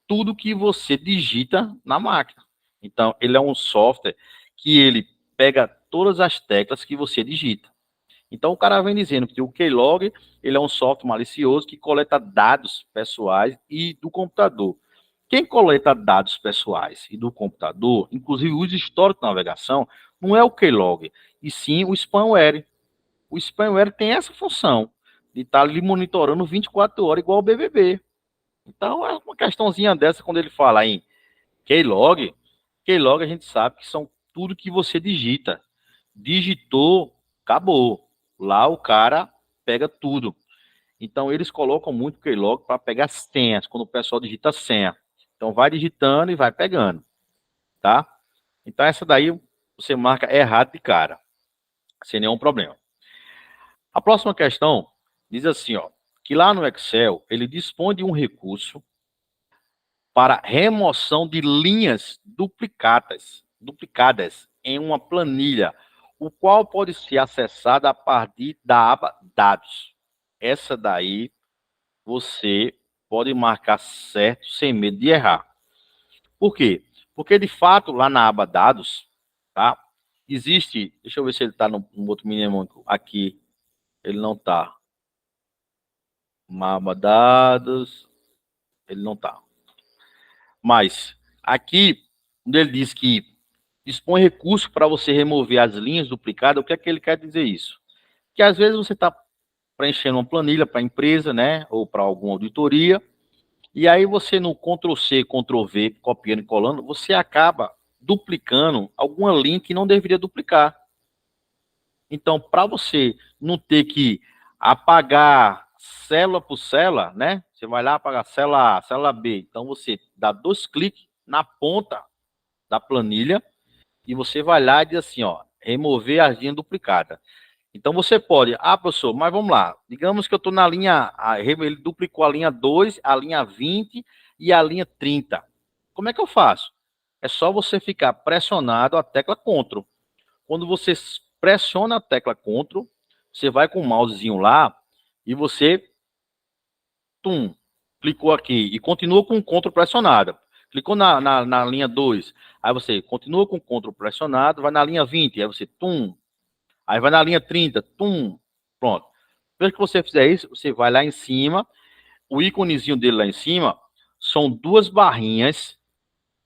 tudo que você digita na máquina. Então, ele é um software que ele pega todas as teclas que você digita. Então, o cara vem dizendo que o Keylog, ele é um software malicioso que coleta dados pessoais e do computador. Quem coleta dados pessoais e do computador, inclusive os históricos de navegação, não é o Keylog, e sim o spamware. O spamware tem essa função de estar ali monitorando 24 horas igual o BBB. Então, é uma questãozinha dessa quando ele fala em Keylog. Keylog a gente sabe que são tudo que você digita. Digitou, acabou. Lá o cara pega tudo. Então, eles colocam muito Keylog para pegar senhas, quando o pessoal digita senha. Então, vai digitando e vai pegando, tá? Então, essa daí você marca errado de cara, sem nenhum problema. A próxima questão diz assim, ó, que lá no Excel, ele dispõe de um recurso para remoção de linhas duplicadas em uma planilha, o qual pode ser acessado a partir da aba Dados. Essa daí você pode marcar certo sem medo de errar. Por quê? Porque, de fato, lá na aba Dados, tá? Existe, deixa eu ver se ele está no outro mnemônico aqui. Ele não está. Na aba Dados, ele não está. Mas, aqui, onde ele diz que dispõe recurso para você remover as linhas duplicadas, o que é que ele quer dizer isso? Que às vezes você está preenchendo uma planilha para a empresa, né, ou para alguma auditoria, e aí você no Ctrl+C, Ctrl+V, copiando e colando, você acaba duplicando alguma linha que não deveria duplicar. Então, para você não ter que apagar célula por célula, né? Você vai lá apagar célula A, célula B. Então, você dá 2 cliques na ponta da planilha e você vai lá e diz assim, ó, remover a linha duplicada. Então você pode, professor, mas vamos lá, digamos que eu estou na linha, ele duplicou a linha 2, a linha 20 e a linha 30. Como é que eu faço? É só você ficar pressionado a tecla Ctrl. Quando você pressiona a tecla Ctrl, você vai com o mousezinho lá e você, clicou aqui e continua com o Ctrl pressionado. Clicou na linha 2, aí você continua com o Ctrl pressionado, vai na linha 20, aí você, aí vai na linha 30, pronto. Depois que você fizer isso, você vai lá em cima, o íconezinho dele lá em cima, são 2 barrinhas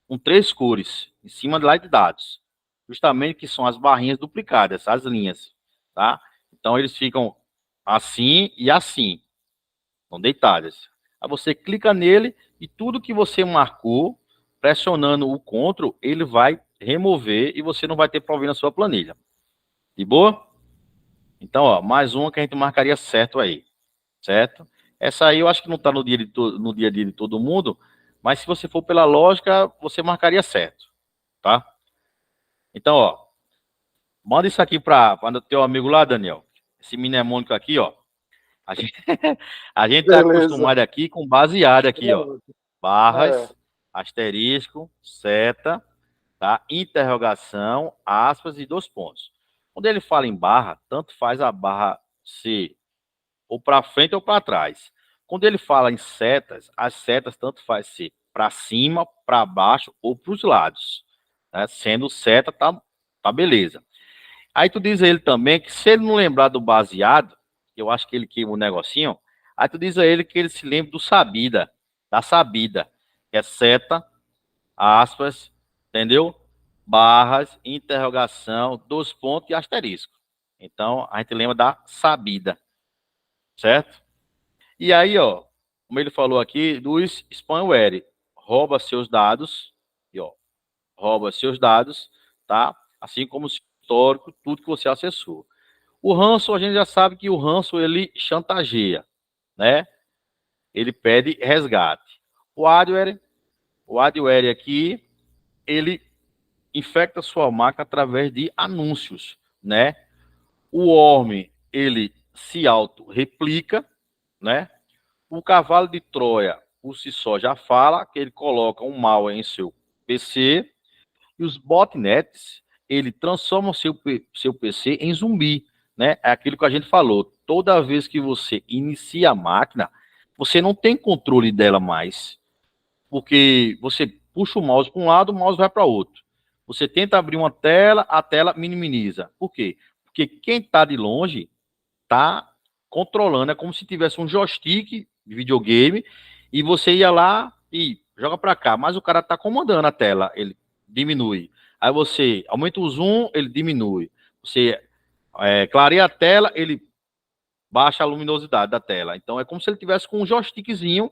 com 3 cores, em cima lá de dados. Justamente que são as barrinhas duplicadas, as linhas, tá? Então eles ficam assim e assim, estão deitadas. Aí você clica nele e tudo que você marcou, pressionando o Ctrl, ele vai remover e você não vai ter problema na sua planilha. De boa? Então, ó, mais uma que a gente marcaria certo aí, certo? Essa aí eu acho que não está no dia a dia de todo mundo, mas se você for pela lógica, você marcaria certo, tá? Então, ó, manda isso aqui para o teu amigo lá, Daniel. Esse mnemônico aqui, ó. A gente, a gente tá beleza. acostumado aqui com baseado aqui, ó. É, Barras, asterisco, seta, tá? Interrogação, aspas e 2 pontos. Quando ele fala em barra, tanto faz a barra ser ou para frente ou para trás. Quando ele fala em setas, as setas tanto faz ser para cima, para baixo ou para os lados. Né? Sendo seta, tá beleza. Aí tu diz a ele também que se ele não lembrar do baseado, eu acho que ele queima um negocinho, aí tu diz a ele que ele se lembre do da sabida, que é seta, aspas, entendeu? barras, interrogação, 2 pontos e asterisco. Então, a gente lembra da sabida, certo? E aí, ó, como ele falou aqui, do spamware, rouba seus dados, e ó, rouba seus dados, tá? Assim como o histórico, tudo que você acessou. O ransom, a gente já sabe que o ransom, ele chantageia, né? Ele pede resgate. O adware aqui, ele infecta sua máquina através de anúncios, né? O worm, ele se auto-replica, né? O cavalo de Troia, por si só, já fala que ele coloca um malware em seu PC. E os botnets, ele transforma o seu PC em zumbi, né? É aquilo que a gente falou. Toda vez que você inicia a máquina, você não tem controle dela mais. Porque você puxa o mouse para um lado, o mouse vai para outro. Você tenta abrir uma tela, a tela minimiza. Por quê? Porque quem está de longe está controlando. É como se tivesse um joystick de videogame e você ia lá e joga para cá. Mas o cara está comandando a tela. Ele diminui. Aí você aumenta o zoom, ele diminui. Você clareia a tela, ele baixa a luminosidade da tela. Então é como se ele tivesse com um joystickzinho,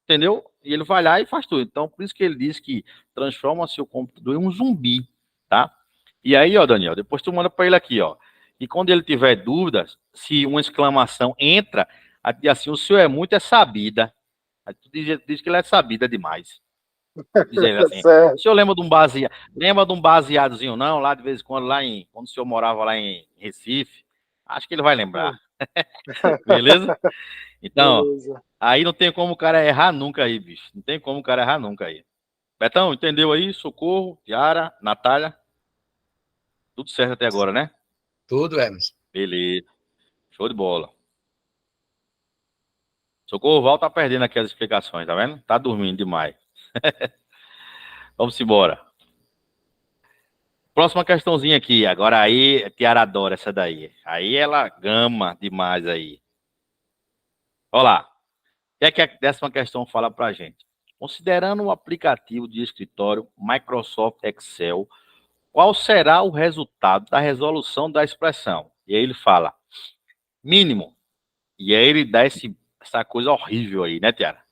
entendeu? E ele vai lá e faz tudo. Então, por isso que ele diz que transforma seu computador em um zumbi, tá? E aí, ó, Daniel, depois tu manda para ele aqui, ó. E quando ele tiver dúvidas, se uma exclamação entra, assim, o senhor é muito sabida. Aí tu diz que ele é sabida demais. Diz ele assim. O Certo. senhor lembra de um baseadozinho, não? Lá de vez em quando, quando o senhor morava lá em Recife. Acho que ele vai lembrar. Beleza? Então, Beleza. aí não tem como o cara errar nunca aí, bicho. Não tem como o cara errar nunca aí. Betão, entendeu aí? Socorro, Yara, Natália. Tudo certo até agora, né? Tudo, Emerson. Beleza. Show de bola. Socorro, Val tá perdendo aqui as explicações, tá vendo? Tá dormindo demais. Vamos embora. Próxima questãozinha aqui. Agora aí, a Tiara adora essa daí. Aí ela gama demais aí. Olha lá. O que é que a 10ª questão fala pra gente? Considerando o aplicativo de escritório Microsoft Excel, qual será o resultado da resolução da expressão? E aí ele fala, mínimo. E aí ele dá essa coisa horrível aí, né, Tiara?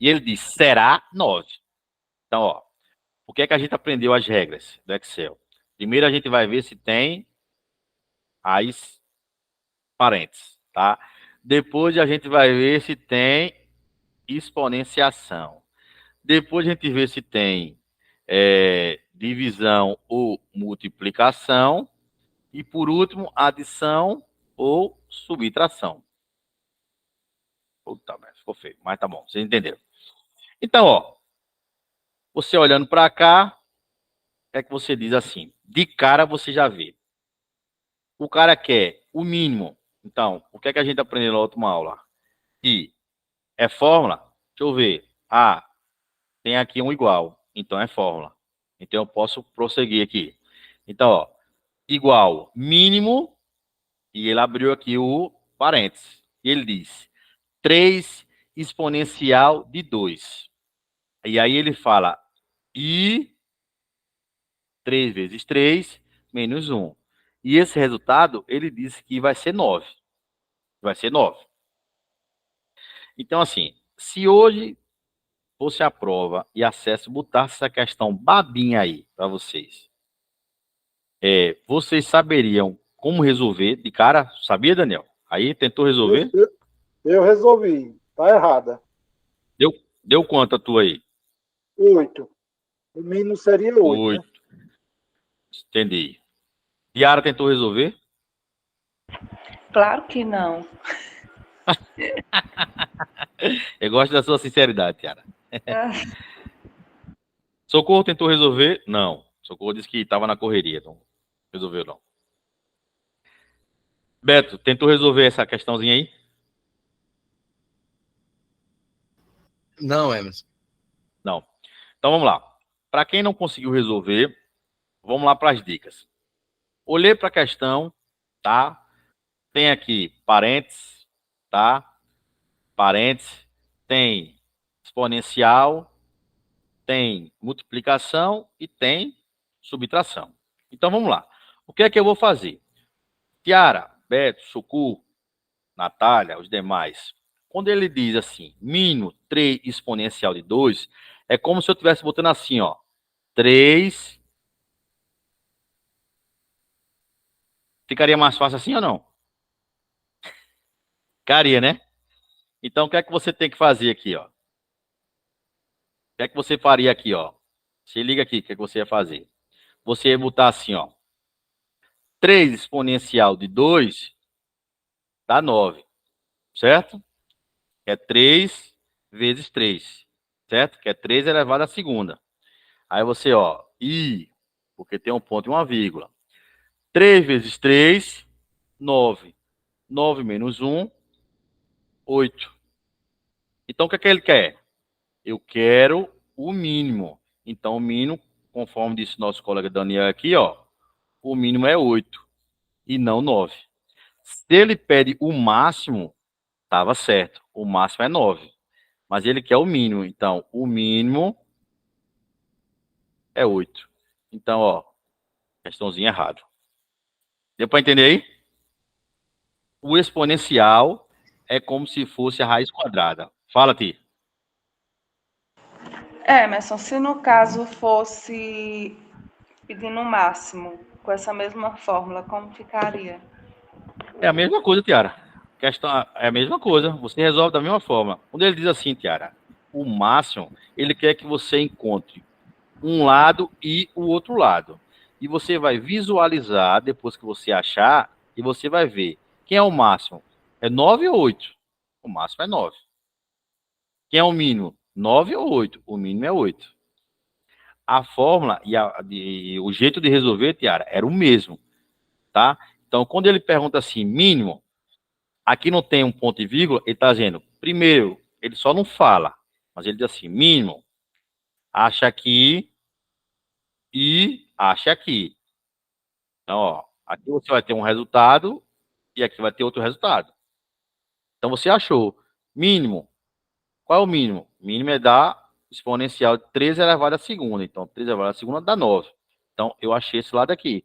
E ele diz, será 9. Então, ó, o que é que a gente aprendeu as regras do Excel? Primeiro a gente vai ver se tem as parênteses, tá? Depois a gente vai ver se tem exponenciação. Depois a gente vê se tem divisão ou multiplicação. E por último, adição ou subtração. Puta merda, ficou feio, mas tá bom, vocês entenderam. Então, ó, você olhando para cá, é que você diz assim, de cara você já vê. O cara quer o mínimo. Então, o que é que a gente aprendeu na última aula? Que é fórmula? Deixa eu ver. Ah, tem aqui um igual, então é fórmula. Então eu posso prosseguir aqui. Então, ó, igual mínimo, e ele abriu aqui o parênteses. E ele diz 3 exponencial de 2. E aí ele fala I 3 vezes 3 menos 1. E esse resultado, ele disse que vai ser 9. Vai ser 9. Então, assim, se hoje fosse a prova e acesso botasse essa questão babinha aí para vocês, vocês saberiam como resolver de cara? Sabia, Daniel? Aí tentou resolver? Eu resolvi. Tá errada. Deu quanto a tua aí? 8. O mínimo seria 8, né? 8. Entendi. Yara tentou resolver? Claro que não. Eu gosto da sua sinceridade, Yara. Ah, Socorro tentou resolver? Não. Socorro disse que estava na correria, não resolveu não. Beto, tentou resolver essa questãozinha aí? Não, Emerson. Não. Então vamos lá. Para quem não conseguiu resolver, vamos lá para as dicas. Olhei para a questão, tá? Tem aqui parênteses, tá? Parênteses, tem exponencial, tem multiplicação e tem subtração. Então, vamos lá. O que é que eu vou fazer? Tiara, Beto, Socorro, Natália, os demais. Quando ele diz assim, mínimo 3 exponencial de 2, é como se eu estivesse botando assim, ó. 3. Ficaria mais fácil assim ou não? Ficaria, né? Então, o que é que você tem que fazer aqui, ó? O que é que você faria aqui, ó? Se liga aqui, o que é que você ia fazer? Você ia botar assim, ó. 3 exponencial de 2 dá 9, certo? É 3 vezes 3, certo? Que é 3 elevado à segunda. Aí você, ó, porque tem um ponto e uma vírgula. 3 vezes 3, 9. 9 menos 1, 8. Então, o que é que ele quer? Eu quero o mínimo. Então, o mínimo, conforme disse nosso colega Daniel aqui, ó, o mínimo é 8 e não 9. Se ele pede o máximo, estava certo. O máximo é 9. Mas ele quer o mínimo. Então, o mínimo é 8. Então, ó, questãozinha errada. Deu para entender aí? O exponencial é como se fosse a raiz quadrada. Fala, Ti. Emerson, se no caso fosse pedindo o máximo, com essa mesma fórmula, como ficaria? É a mesma coisa, Tiara. Questão é a mesma coisa. Você resolve da mesma forma. Quando ele diz assim, Tiara, o máximo, ele quer que você encontre um lado e o outro lado. E você vai visualizar depois que você achar e você vai ver. Quem é o máximo? É 9 ou 8? O máximo é 9. Quem é o mínimo? 9 ou 8? O mínimo é 8. A fórmula e o jeito de resolver, Tiara, era o mesmo, tá? Então, quando ele pergunta assim, mínimo, aqui não tem um ponto e vírgula, ele está dizendo, primeiro, ele só não fala, mas ele diz assim, mínimo, acha aqui e acha aqui. Então, ó, aqui você vai ter um resultado e aqui vai ter outro resultado. Então, você achou mínimo. Qual é o mínimo? O mínimo é dar exponencial de 3 elevado à segunda. Então, 3 elevado à segunda dá 9. Então, eu achei esse lado aqui.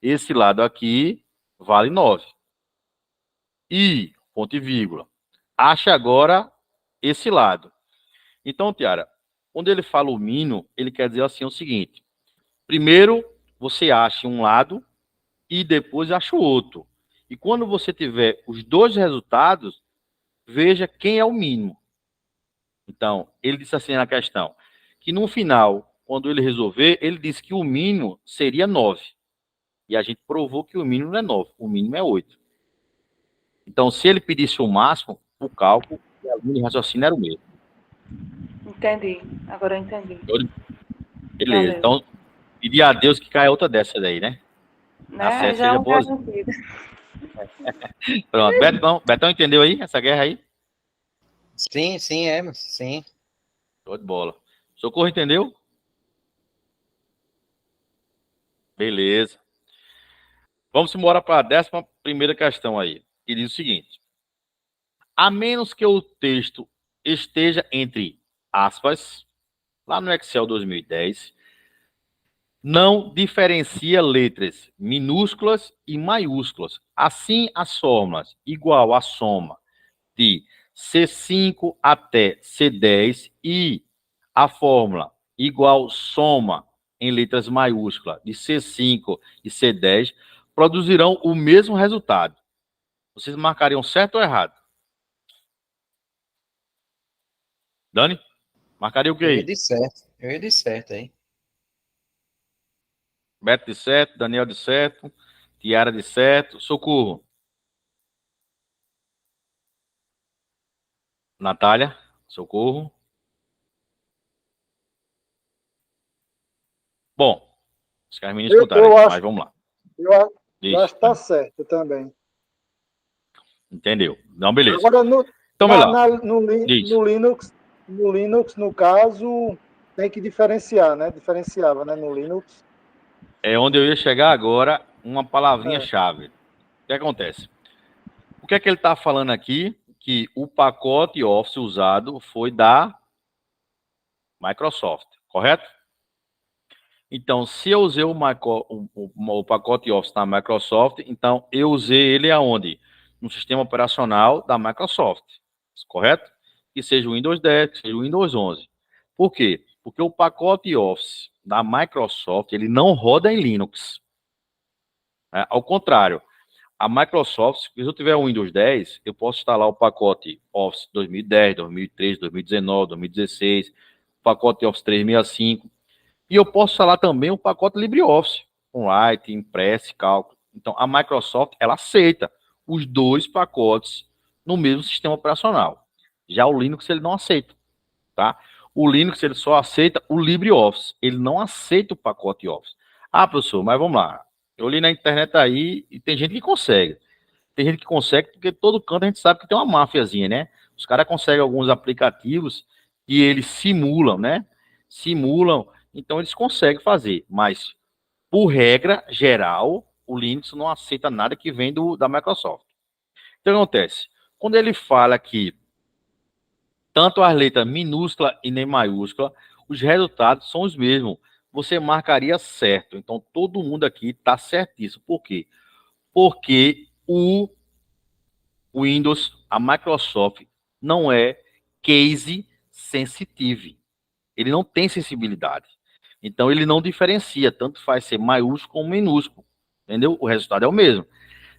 Esse lado aqui vale 9. E, ponto e vírgula. Acha agora esse lado. Então, Tiara, quando ele fala o mínimo, ele quer dizer assim o seguinte. Primeiro, você acha um lado e depois acha o outro. E quando você tiver os dois resultados, veja quem é o mínimo. Então, ele disse assim na questão, que no final, quando ele resolver, ele disse que o mínimo seria 9. E a gente provou que o mínimo não é 9, o mínimo é 8. Então, se ele pedisse o máximo, o cálculo e a linha de raciocínio era o mesmo. Entendi, agora eu entendi. Beleza, Valeu. então, pedir a Deus que caia outra dessas aí, né? Né? Certo, Já é seja um boa. garantido. Pronto, Betão entendeu aí essa guerra aí? Sim, sim, sim. Show de bola. Socorro entendeu? Beleza. Vamos embora para a 11ª questão aí, que diz o seguinte. A menos que o texto esteja entre aspas, lá no Excel 2010, não diferencia letras minúsculas e maiúsculas. Assim, as fórmulas igual à soma de C5 até C10 e a fórmula igual soma em letras maiúsculas de C5 e C10 produzirão o mesmo resultado. Vocês marcariam certo ou errado? Dani? Marcaria o que Eu ia aí? de certo. Eu ia de certo aí. Beto de certo, Daniel de certo, Tiara de certo, Socorro. Natália, Socorro. Bom, os caras me escutarem, mas vamos lá. Eu acho que está certo também. Entendeu? Não, beleza. Agora, Então, vai lá. No Linux, no caso, tem que diferenciar, né? Diferenciava, né? No Linux. É onde eu ia chegar agora, uma palavrinha-chave. O que acontece? O que é que ele está falando aqui? Que o pacote Office usado foi da Microsoft, correto? Então, se eu usei o pacote Office da Microsoft, então eu usei ele aonde? No sistema operacional da Microsoft, correto? Que seja o Windows 10, que seja o Windows 11. Por quê? Porque o pacote Office da Microsoft, ele não roda em Linux. Ao contrário, a Microsoft, se eu tiver o Windows 10, eu posso instalar o pacote Office 2010, 2013, 2019, 2016, o pacote Office 365, e eu posso instalar também o pacote LibreOffice, com Write, Impress, Cálculo. Então, a Microsoft, ela aceita os dois pacotes no mesmo sistema operacional. Já o Linux, ele não aceita, tá? O Linux, ele só aceita o LibreOffice, ele não aceita o pacote Office. Ah, professor, mas vamos lá. Eu li na internet aí e tem gente que consegue. Tem gente que consegue porque todo canto a gente sabe que tem uma máfiazinha, né? Os caras conseguem alguns aplicativos que eles simulam, né? Simulam, então eles conseguem fazer. Mas, por regra geral, o Linux não aceita nada que vem da Microsoft. Então, o que acontece? Quando ele fala que tanto as letras minúscula e nem maiúscula, os resultados são os mesmos. Você marcaria certo. Então, todo mundo aqui está certíssimo. Por quê? Porque o Windows, a Microsoft, não é case sensitive. Ele não tem sensibilidade. Então, ele não diferencia, tanto faz ser maiúsculo como minúsculo. Entendeu? O resultado é o mesmo.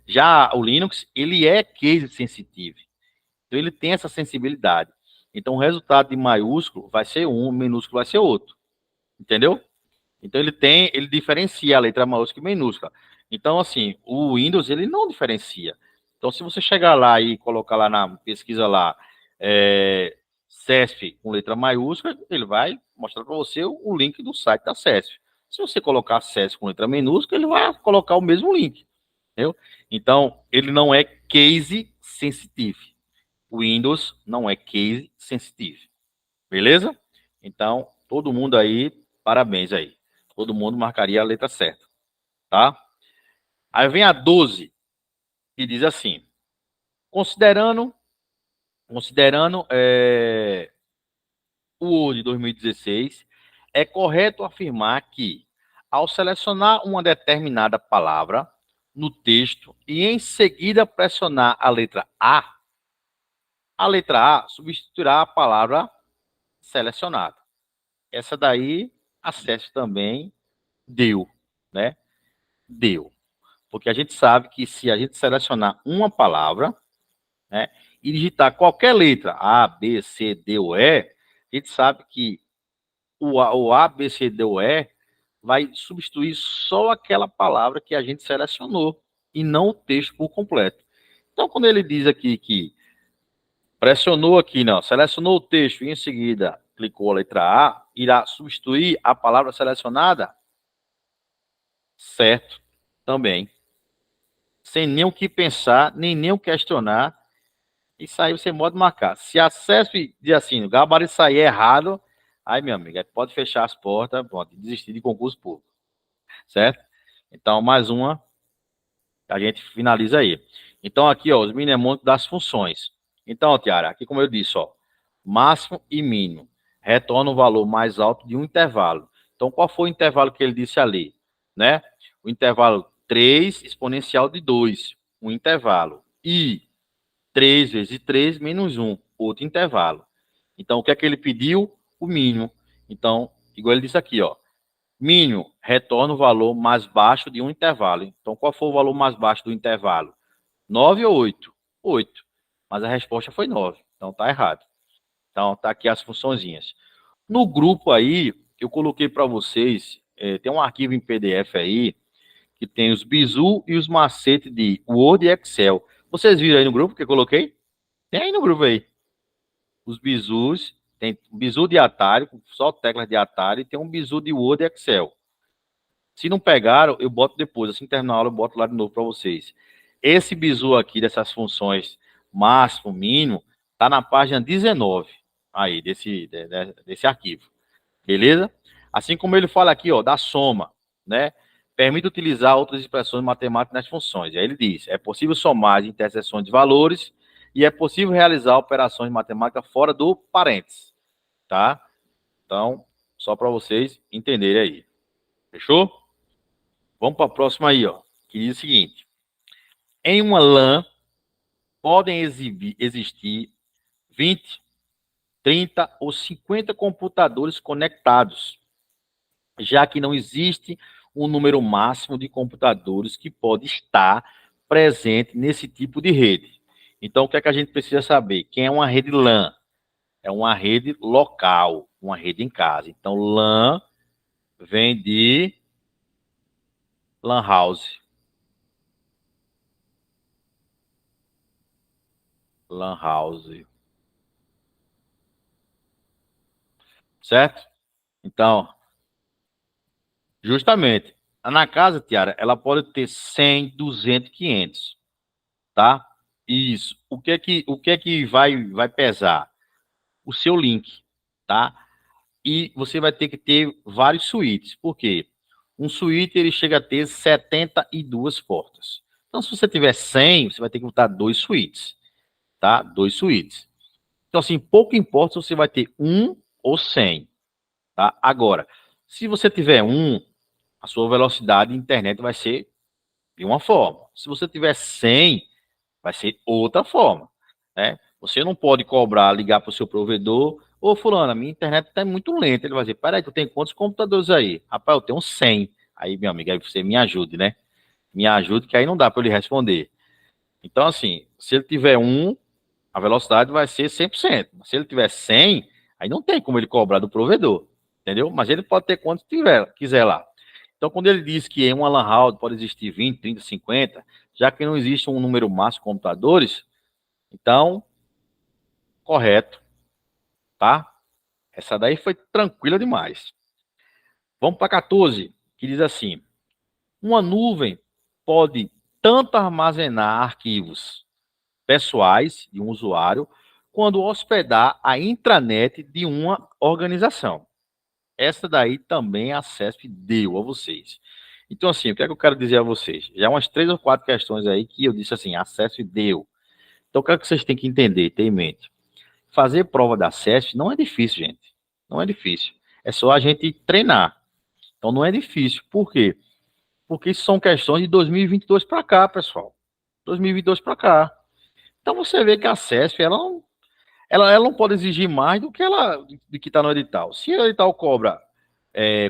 Já o Linux, ele é case sensitive. Então, ele tem essa sensibilidade. Então, o resultado de maiúsculo vai ser um, minúsculo vai ser outro. Entendeu? Então, ele diferencia a letra maiúscula e minúscula. Então, assim, o Windows, ele não diferencia. Então, se você chegar lá e colocar lá na pesquisa lá, CESF com letra maiúscula, ele vai mostrar para você o link do site da CESF. Se você colocar CESF com letra minúscula, ele vai colocar o mesmo link. Entendeu? Então, ele não é case sensitive. O Windows não é case sensitive. Beleza? Então, todo mundo aí, parabéns aí. Todo mundo marcaria a letra certa. Tá? Aí vem a 12, que diz assim: considerando o Word 2016, é correto afirmar que, ao selecionar uma determinada palavra no texto e em seguida pressionar a letra A substituirá a palavra selecionada. Essa daí, acesso também deu, né? Deu. Porque a gente sabe que se a gente selecionar uma palavra, né, e digitar qualquer letra, A, B, C, D ou E, a gente sabe que o A, B, C, D ou E vai substituir só aquela palavra que a gente selecionou e não o texto por completo. Então, quando ele diz aqui que pressionou aqui, não, selecionou o texto e em seguida clicou a letra A, irá substituir a palavra selecionada? Certo, também. Sem nem o que pensar, nem o questionar. Isso aí você pode marcar. Se acesso e diz assim, o gabarito sair errado, aí, meu amigo, pode fechar as portas, pode desistir de concurso público. Certo? Então, mais uma, a gente finaliza aí. Então, aqui, ó, os mnemônicos das funções. Então, Tiara, aqui como eu disse, ó, máximo e mínimo. Retorna o valor mais alto de um intervalo. Então, qual foi o intervalo que ele disse ali? Né? O intervalo 3 exponencial de 2, um intervalo. E 3 vezes 3 menos 1, outro intervalo. Então, o que é que ele pediu? O mínimo. Então, igual ele disse aqui, ó. Mínimo, retorna o valor mais baixo de um intervalo. Então, qual foi o valor mais baixo do intervalo? 9 ou 8? 8. Mas a resposta foi 9. Então, tá errado. Então, tá aqui as funçõezinhas. No grupo aí, eu coloquei para vocês, tem um arquivo em PDF aí, que tem os bizu e os macetes de Word e Excel. Vocês viram aí no grupo que eu coloquei? Tem aí no grupo aí. Os bizus, tem bizu de Atari, só teclas de Atari, e tem um bizu de Word e Excel. Se não pegaram, eu boto depois. Assim que terminar a aula, eu boto lá de novo para vocês. Esse bizu aqui, dessas funções máximo, mínimo, tá na página 19 aí, desse arquivo. Beleza? Assim como ele fala aqui, ó, da soma, né? Permite utilizar outras expressões matemáticas nas funções. Aí ele diz, é possível somar as interseções de valores e é possível realizar operações matemáticas fora do parênteses, tá? Então, só para vocês entenderem aí. Fechou? Vamos para a próxima aí, ó. Que diz o seguinte: em uma LAN podem existir 20, 30 ou 50 computadores conectados, já que não existe um número máximo de computadores que pode estar presente nesse tipo de rede. Então, o que é que a gente precisa saber? Quem é uma rede LAN? É uma rede local, uma rede em casa. Então, LAN vem de LAN house. LAN house. Certo? Então, justamente, na casa, Tiara, ela pode ter 100, 200, 500, tá? Isso. O que é que vai pesar? O seu link, tá? E você vai ter que ter vários suítes. Por quê? Um suíte ele chega a ter 72 portas. Então, se você tiver 100, você vai ter que botar 2 suítes, tá? 2 suítes. Então, assim, pouco importa se você vai ter 1 ou 100, tá? Agora, se você tiver a sua velocidade de internet vai ser de uma forma. Se você tiver 100, vai ser outra forma, né? Você não pode cobrar, ligar para o seu provedor, ô fulano, a minha internet está muito lenta. Ele vai dizer, peraí, tu tem quantos computadores aí? Rapaz, eu tenho 100. Aí, meu amigo, aí você me ajude, né? Me ajude, que aí não dá para ele responder. Então, assim, se ele tiver a velocidade vai ser 100%. Se ele tiver 100, aí não tem como ele cobrar do provedor, entendeu? Mas ele pode ter quantos quiser lá. Então, quando ele diz que em uma LAN house pode existir 20, 30, 50, já que não existe um número máximo de computadores, então, correto, tá? Essa daí foi tranquila demais. Vamos para 14, que diz assim: uma nuvem pode tanto armazenar arquivos pessoais de um usuário, quando hospedar a intranet de uma organização. Essa daí também a CESP deu a vocês. Então, assim, o que é que eu quero dizer a vocês? Já umas 3 ou 4 questões aí que eu disse assim, a CESP deu. Então, o que é que vocês têm que entender, ter em mente? Fazer prova da CESP não é difícil, gente. Não é difícil. É só a gente treinar. Então, não é difícil. Por quê? Porque isso são questões de 2022 para cá, pessoal. 2022 para cá. Então, você vê que a CESP, ela não pode exigir mais do que está no edital. Se o edital cobra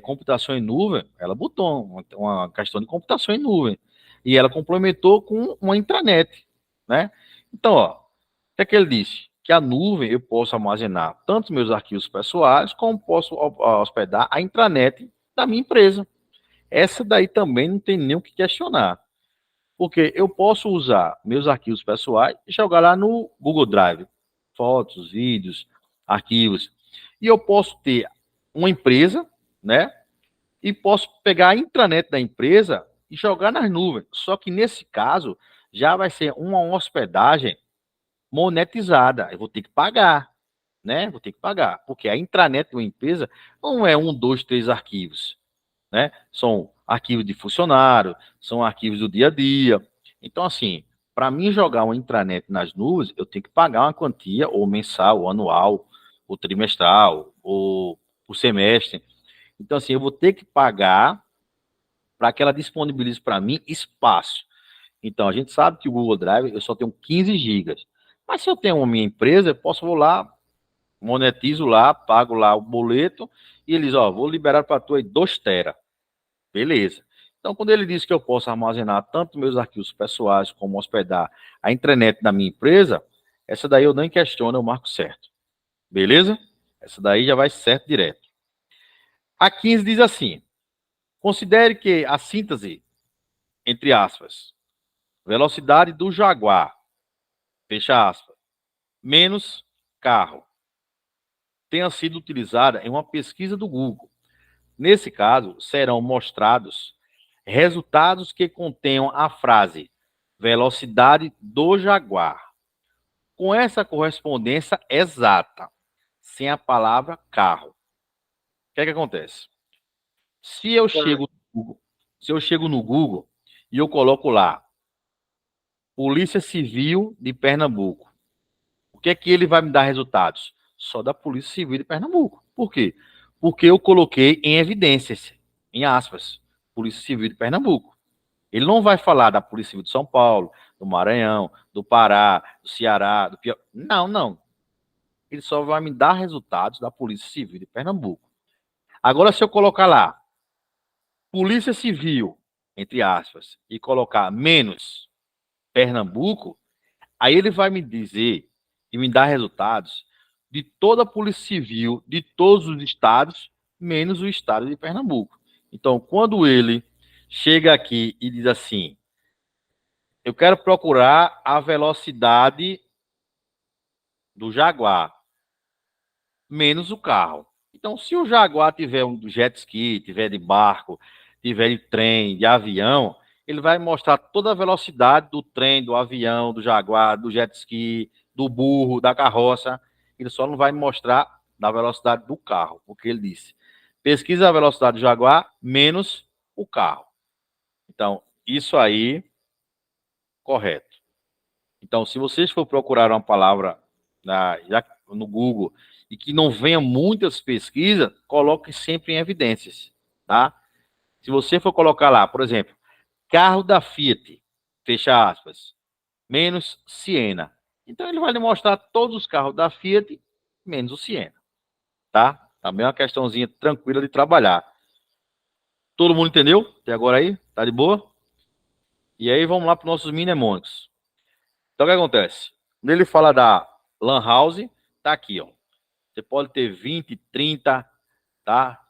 computação em nuvem, ela botou uma questão de computação em nuvem. E ela complementou com uma intranet, né? Então, ó, o que é que ele disse? Que a nuvem eu posso armazenar tanto meus arquivos pessoais, como posso hospedar a intranet da minha empresa. Essa daí também não tem nem o que questionar. Porque eu posso usar meus arquivos pessoais e jogar lá no Google Drive. Fotos, vídeos, arquivos. E eu posso ter uma empresa, né? E posso pegar a intranet da empresa e jogar nas nuvens. Só que nesse caso, já vai ser uma hospedagem monetizada. Eu vou ter que pagar, né? Vou ter que pagar. Porque a intranet de uma empresa não é 1, 2, 3 arquivos, né? São arquivos de funcionário, são arquivos do dia a dia. Então, assim, para mim jogar uma intranet nas nuvens, eu tenho que pagar uma quantia, ou mensal, ou anual, ou trimestral, ou por semestre. Então, assim, eu vou ter que pagar para que ela disponibilize para mim espaço. Então, a gente sabe que o Google Drive eu só tenho 15 gigas. Mas se eu tenho uma minha empresa, eu posso vou lá, monetizo lá, pago lá o boleto, e eles, ó, vou liberar para tu aí 2 tera. Beleza. Então, quando ele diz que eu posso armazenar tanto meus arquivos pessoais como hospedar a intranet da minha empresa, essa daí eu nem questiono, eu marco certo. Beleza? Essa daí já vai certo direto. A 15 diz assim: considere que a síntese, entre aspas, velocidade do Jaguar, fecha aspas, menos carro, tenha sido utilizada em uma pesquisa do Google. Nesse caso, serão mostrados resultados que contenham a frase velocidade do Jaguar, com essa correspondência exata, sem a palavra carro. O que é que acontece? Se eu chego no Google, se eu chego no Google e eu coloco lá Polícia Civil de Pernambuco, o que é que ele vai me dar resultados? Só da Polícia Civil de Pernambuco. Por quê? Porque eu coloquei em evidências. em aspas, Polícia Civil de Pernambuco. Ele não vai falar da Polícia Civil de São Paulo, do Maranhão, do Pará, do Ceará, do Piauí. Não, não. Ele só vai me dar resultados da Polícia Civil de Pernambuco. Agora, se eu colocar lá, Polícia Civil, entre aspas, e colocar menos Pernambuco, aí ele vai me dizer e me dar resultados de toda a Polícia Civil de todos os estados, menos o estado de Pernambuco. Então, quando ele chega aqui e diz assim, eu quero procurar a velocidade do Jaguar, menos o carro. Então, se o Jaguar tiver um jet ski, tiver de barco, tiver de trem, de avião, ele vai mostrar toda a velocidade do trem, do avião, do Jaguar, do jet ski, do burro, da carroça. Ele só não vai mostrar da velocidade do carro, porque ele disse, pesquisa a velocidade do Jaguar menos o carro. Então, isso aí, correto. Então, se vocês for procurar uma palavra no Google e que não venha muitas pesquisas, coloque sempre em evidências, tá? Se você for colocar lá, por exemplo, carro da Fiat, fecha aspas, menos Siena. Então, ele vai lhe mostrar todos os carros da Fiat, menos o Siena, tá? Também é uma questãozinha tranquila de trabalhar. Todo mundo entendeu? Até agora aí? Tá de boa? E aí, vamos lá para os nossos mnemônicos. Então, o que acontece? Quando ele fala da Lan House, tá aqui, ó. Você pode ter 20, 30, tá?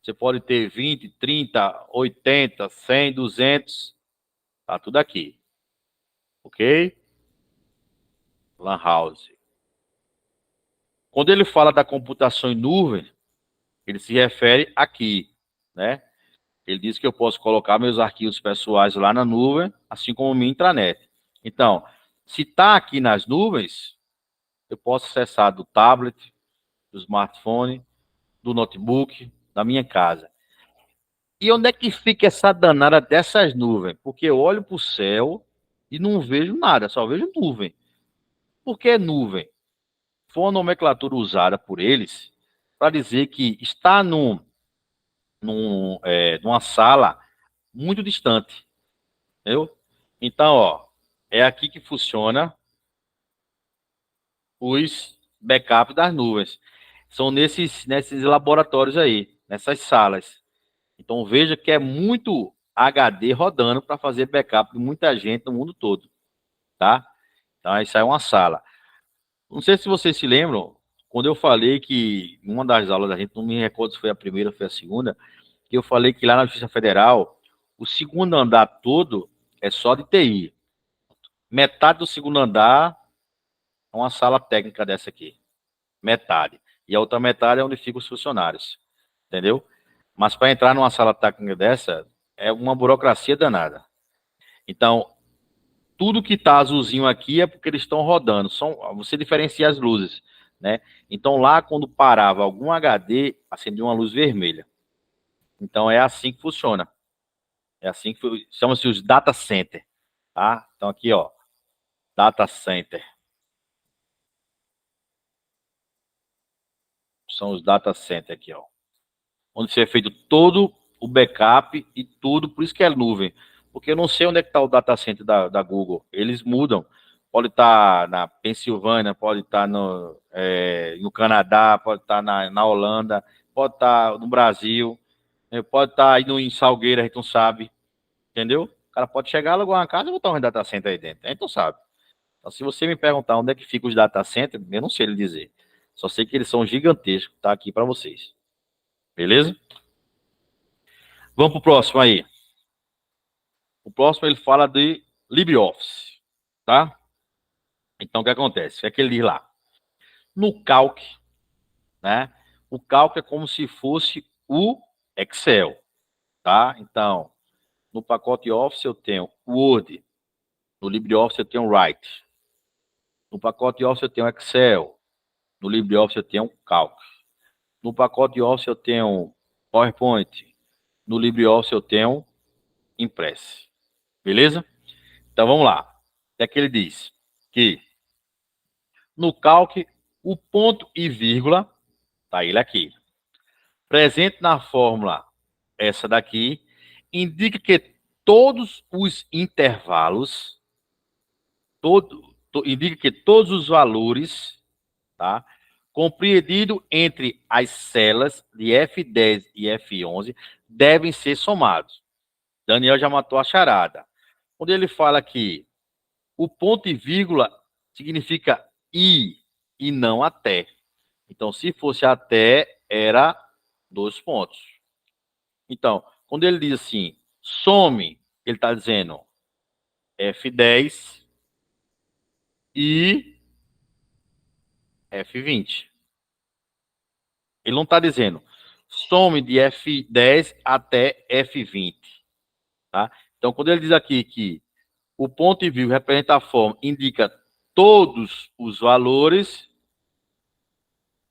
Você pode ter 20, 30, 80, 100, 200. Tá tudo aqui. Ok? Lan House. Quando ele fala da computação em nuvem, ele se refere aqui, né? Ele diz que eu posso colocar meus arquivos pessoais lá na nuvem, assim como minha intranet. Então, se está aqui nas nuvens, eu posso acessar do tablet, do smartphone, do notebook, da minha casa. E onde é que fica essa danada dessas nuvens? Porque eu olho para o céu e não vejo nada, só vejo nuvem. Por que nuvem? Foi uma nomenclatura usada por eles para dizer que está numa sala muito distante. Entendeu? Então, ó, é aqui que funciona os backups das nuvens. São nesses laboratórios aí, nessas salas. Então veja que é muito HD rodando para fazer backup de muita gente no mundo todo, tá? Então isso aí é uma sala. Não sei se vocês se lembram, quando eu falei que em uma das aulas da gente, não me recordo se foi a primeira ou foi a segunda, que eu falei que lá na Justiça Federal, o segundo andar todo é só de TI. Metade do segundo andar é uma sala técnica dessa aqui. Metade. E a outra metade é onde ficam os funcionários. Entendeu? Mas para entrar numa sala técnica dessa, é uma burocracia danada. Então, tudo que está azulzinho aqui é porque eles estão rodando. Você diferencia as luzes, né? Então, lá, quando parava algum HD, acendia uma luz vermelha. Então, é assim que funciona. É assim que chama-se os data center, tá? Então, aqui, ó, data center. São os data center aqui, ó. Onde você é feito todo o backup e tudo, por isso que é nuvem. Porque eu não sei onde é que está o data center da Google. Eles mudam. Pode estar na Pensilvânia, pode estar no Canadá, pode estar na Holanda, pode estar no Brasil, pode estar aí em Salgueiro, a gente não sabe. Entendeu? O cara pode chegar, alugar uma casa e botar um data center aí dentro. A gente não sabe. Então, se você me perguntar onde é que ficam os data centers, eu não sei lhe dizer. Só sei que eles são gigantescos. Tá aqui para vocês. Beleza? Vamos para o próximo aí. O próximo ele fala de LibreOffice, tá? Então, o que acontece? O que é que ele diz lá? No Calc, né? O Calc é como se fosse o Excel, tá? Então, no pacote Office eu tenho Word, no LibreOffice eu tenho Write, no pacote Office eu tenho Excel, no LibreOffice eu tenho Calc, no pacote Office eu tenho PowerPoint, no LibreOffice eu tenho Impress. Beleza? Então vamos lá. O que é que ele diz? Que no Calc, o ponto e vírgula, tá ele aqui, presente na fórmula essa daqui, indica que todos os intervalos, indica que todos os valores, tá, compreendido entre as celas de F10 e F11 devem ser somados. Daniel já matou a charada. Quando ele fala que o ponto e vírgula significa e não até. Então, se fosse até, era 2 pontos. Então, quando ele diz assim, some, ele está dizendo F10 e F20. Ele não está dizendo some de F10 até F20. Tá? Então, quando ele diz aqui que o ponto e vírgula representa a forma, indica todos os valores,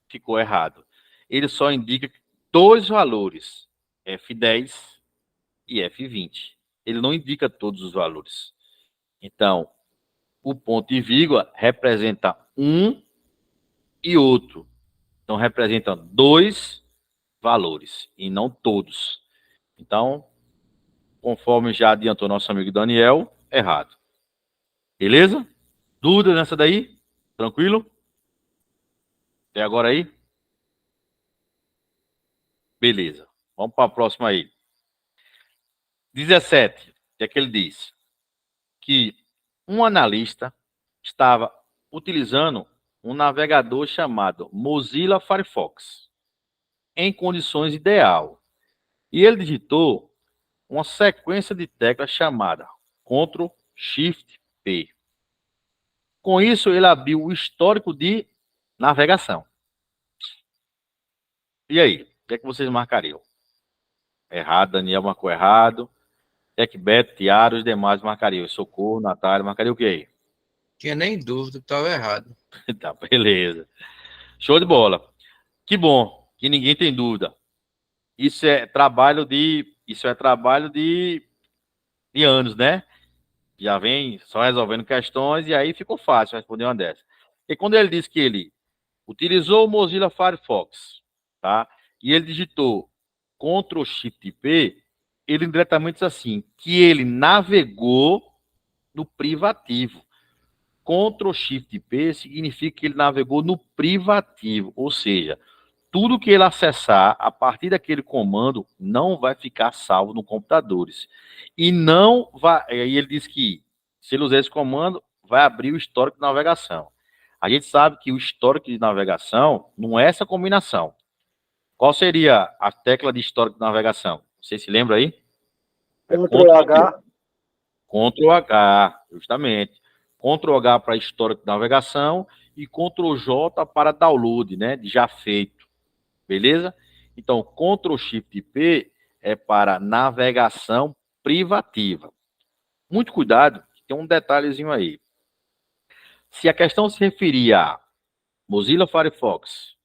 ficou errado. Ele só indica 2 valores, F10 e F20. Ele não indica todos os valores. Então, o ponto e vírgula representa um e outro. Então, representa 2 valores e não todos. Então, conforme já adiantou nosso amigo Daniel, errado. Beleza? Dúvida nessa daí? Tranquilo? Até agora aí? Beleza. Vamos para a próxima aí. 17. O que é que ele diz? Que um analista estava utilizando um navegador chamado Mozilla Firefox em condições ideal. E ele digitou uma sequência de teclas chamada Ctrl Shift P. Com isso, ele abriu o histórico de navegação. E aí? O que é que vocês marcariam? Errado, Daniel marcou errado. Jack, Beto, Tiara, os demais marcariam. Socorro, Natália, marcaria o quê aí? Tinha nem dúvida que estava errado. Tá, beleza. Show de bola. Que bom, que ninguém tem dúvida. Isso é trabalho de anos, né? Já vem só resolvendo questões e aí ficou fácil responder uma dessas. E quando ele diz que ele utilizou o Mozilla Firefox, tá? E ele digitou Ctrl Shift P, ele indiretamente diz assim, que ele navegou no privativo. Ctrl Shift P significa que ele navegou no privativo, ou seja, tudo que ele acessar a partir daquele comando não vai ficar salvo no computadores. E não vai. Aí ele diz que se ele usar esse comando, vai abrir o histórico de navegação. A gente sabe que o histórico de navegação não é essa combinação. Qual seria a tecla de histórico de navegação? Você se lembra aí? Ctrl H. Ctrl H, justamente. Ctrl H para histórico de navegação e Ctrl J para download, né? De já feito. Beleza? Então, Ctrl Shift P é para navegação privativa. Muito cuidado, tem um detalhezinho aí. Se a questão se referir a Mozilla Firefox,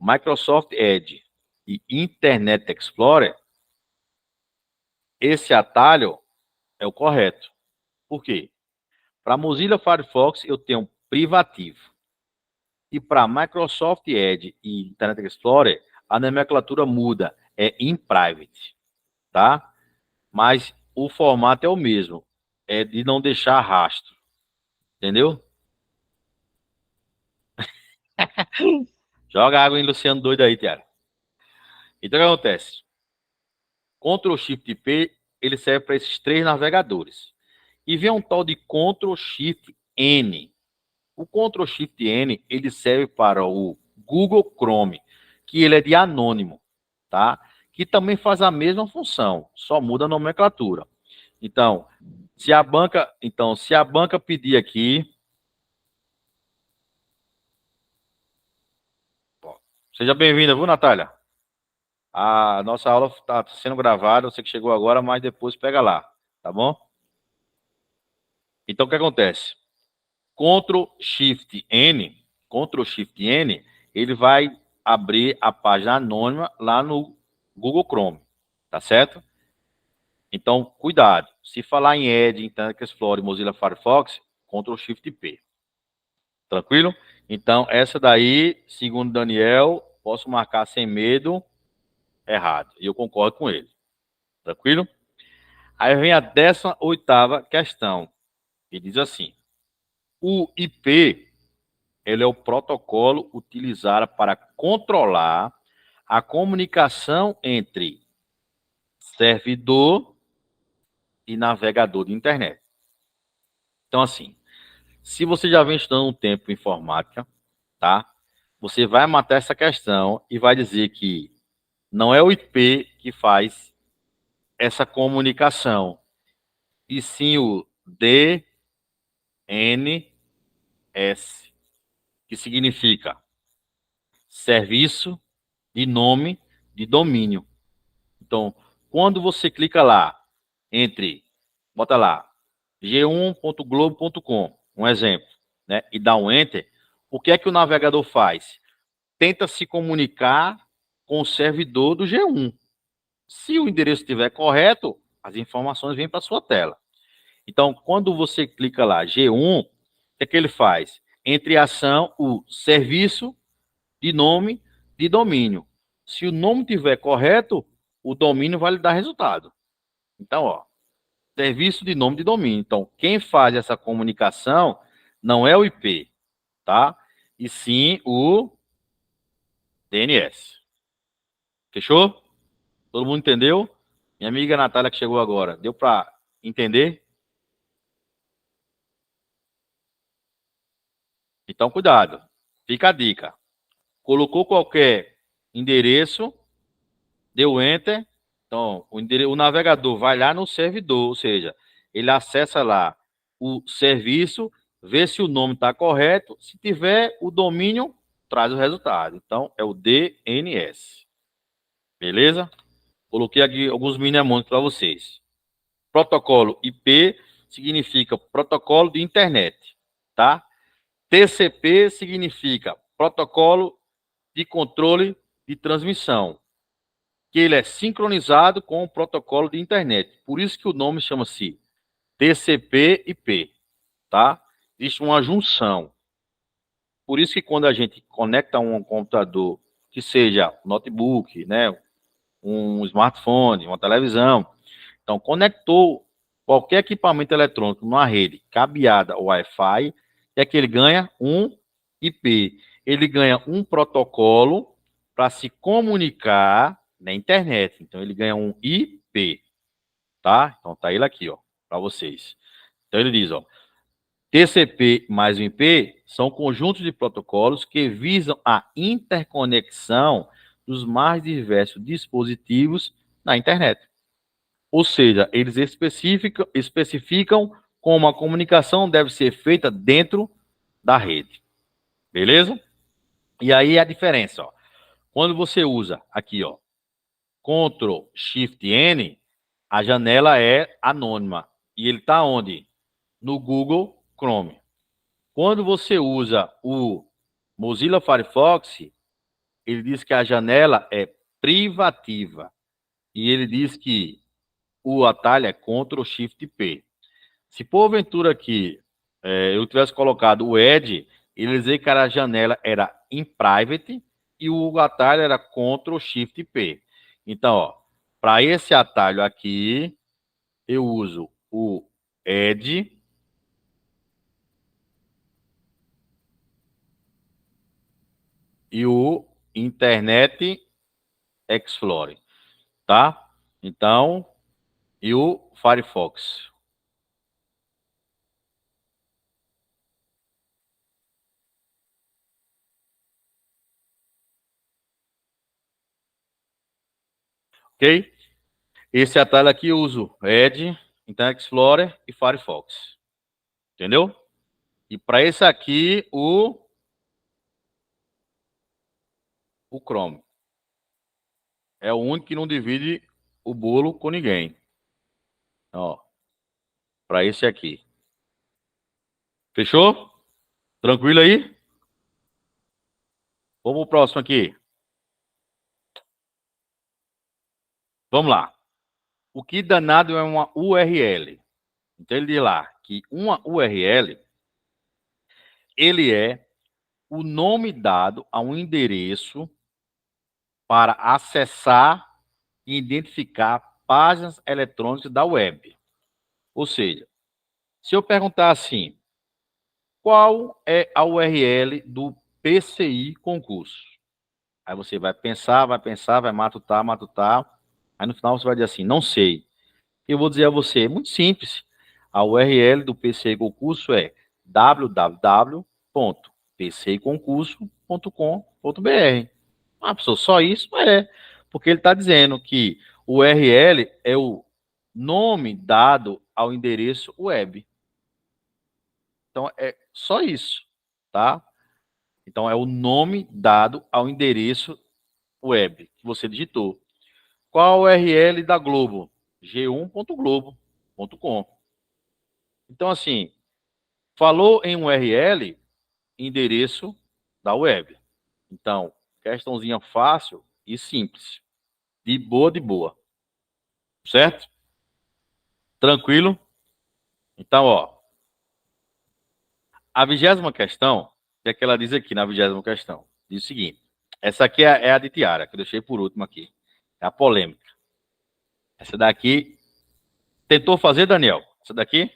Microsoft Edge e Internet Explorer, esse atalho é o correto. Por quê? Para Mozilla Firefox eu tenho privativo. E para Microsoft Edge e Internet Explorer, a nomenclatura muda, é in private, tá? Mas o formato é o mesmo, é de não deixar rastro, entendeu? Joga água em Luciano doido aí, Tiago. Então o que acontece? Ctrl Shift P, ele serve para esses 3 navegadores. E vem um tal de Ctrl Shift N. O Ctrl Shift N, ele serve para o Google Chrome, que ele é de anônimo, tá? Que também faz a mesma função, só muda a nomenclatura. Então, se a banca pedir aqui, seja bem-vinda, viu, Natália? A nossa aula está sendo gravada, você que chegou agora, mas depois pega lá, tá bom? Então, o que acontece? Ctrl Shift N, ele vai abrir a página anônima lá no Google Chrome, tá certo? Então, cuidado. Se falar em Edge, Internet Explorer, Mozilla Firefox, Ctrl Shift P. Tranquilo? Então, essa daí, segundo Daniel, posso marcar sem medo. errado. E eu concordo com ele. Tranquilo? Aí vem a 18ª questão. E diz assim: o IP, ele é o protocolo utilizado para controlar a comunicação entre servidor e navegador de internet. Então, assim, se você já vem estudando um tempo informática, tá? Você vai matar essa questão e vai dizer que não é o IP que faz essa comunicação, e sim o DNS, que significa serviço de nome de domínio. Então, quando você clica lá, bota lá, g1.globo.com, um exemplo, né, e dá um enter, o que é que o navegador faz? Tenta se comunicar com o servidor do G1. Se o endereço estiver correto, as informações vêm para a sua tela. Então, quando você clica lá, G1, o que é que ele faz? Entre em ação o serviço de nome de domínio. Se o nome estiver correto, o domínio vai lhe dar resultado. Então, ó, serviço de nome de domínio. Então, quem faz essa comunicação não é o IP, tá? E sim o DNS. Fechou? Todo mundo entendeu? Minha amiga Natália que chegou agora, deu para entender? Então, cuidado. Fica a dica. Colocou qualquer endereço, deu enter. Então, o navegador vai lá no servidor, ou seja, ele acessa lá o serviço, vê se o nome está correto. Se tiver, o domínio traz o resultado. Então, é o DNS. Beleza? Coloquei aqui alguns mnemônicos para vocês. Protocolo IP significa protocolo de internet, tá? TCP significa protocolo de controle de transmissão, que ele é sincronizado com o protocolo de internet. Por isso que o nome chama-se TCP/IP, tá? Existe uma junção. Por isso que quando a gente conecta um computador, que seja um notebook, né, um smartphone, uma televisão, então conectou qualquer equipamento eletrônico numa rede cabeada Wi-Fi, é que ele ganha um IP. Ele ganha um protocolo para se comunicar na internet. Então, ele ganha um IP, tá? Então, tá ele aqui, ó, para vocês. Então, ele diz, ó, TCP mais o IP são conjuntos de protocolos que visam a interconexão dos mais diversos dispositivos na internet. Ou seja, eles especificam como a comunicação deve ser feita dentro da rede. Beleza? E aí a diferença, ó. Quando você usa aqui, ó, Ctrl Shift N, a janela é anônima. E ele está onde? No Google Chrome. Quando você usa o Mozilla Firefox, ele diz que a janela é privativa. E ele diz que o atalho é Ctrl Shift P. Se porventura aqui eu tivesse colocado o Edge, ele dizia que a janela era em private e o atalho era Ctrl Shift P. Então, ó, para esse atalho aqui, eu uso o Edge e o Internet Explorer, tá? Então, e o Firefox. Ok? Esse atalho aqui eu uso Edge, Internet Explorer e Firefox. Entendeu? E para esse aqui, o Chrome. É o único que não divide o bolo com ninguém. Ó, para esse aqui. Fechou? Tranquilo aí? Vamos pro próximo aqui. Vamos lá. O que danado é uma URL? Então ele diz lá que uma URL ele é o nome dado a um endereço para acessar e identificar páginas eletrônicas da web. Ou seja, se eu perguntar assim, qual é a URL do PCI concurso? Aí você vai pensar, vai matutar. Aí no final você vai dizer assim, não sei. Eu vou dizer a você, é muito simples. A URL do PCI concurso é www.pciconcurso.com.br. Ah, pessoal, só isso? É, porque ele está dizendo que o URL é o nome dado ao endereço web. Então, é só isso, tá? Então, é o nome dado ao endereço web que você digitou. Qual a URL da Globo? g1.globo.com. Então, assim, falou em URL, endereço da web. Então, questãozinha fácil e simples. De boa. Certo? Tranquilo? Então, ó. A 20ª questão, o que é que ela diz aqui na 20ª questão? Diz o seguinte. Essa aqui é a de Tiara, que eu deixei por último aqui. É a polêmica. Essa daqui. Tentou fazer, Daniel? Essa daqui?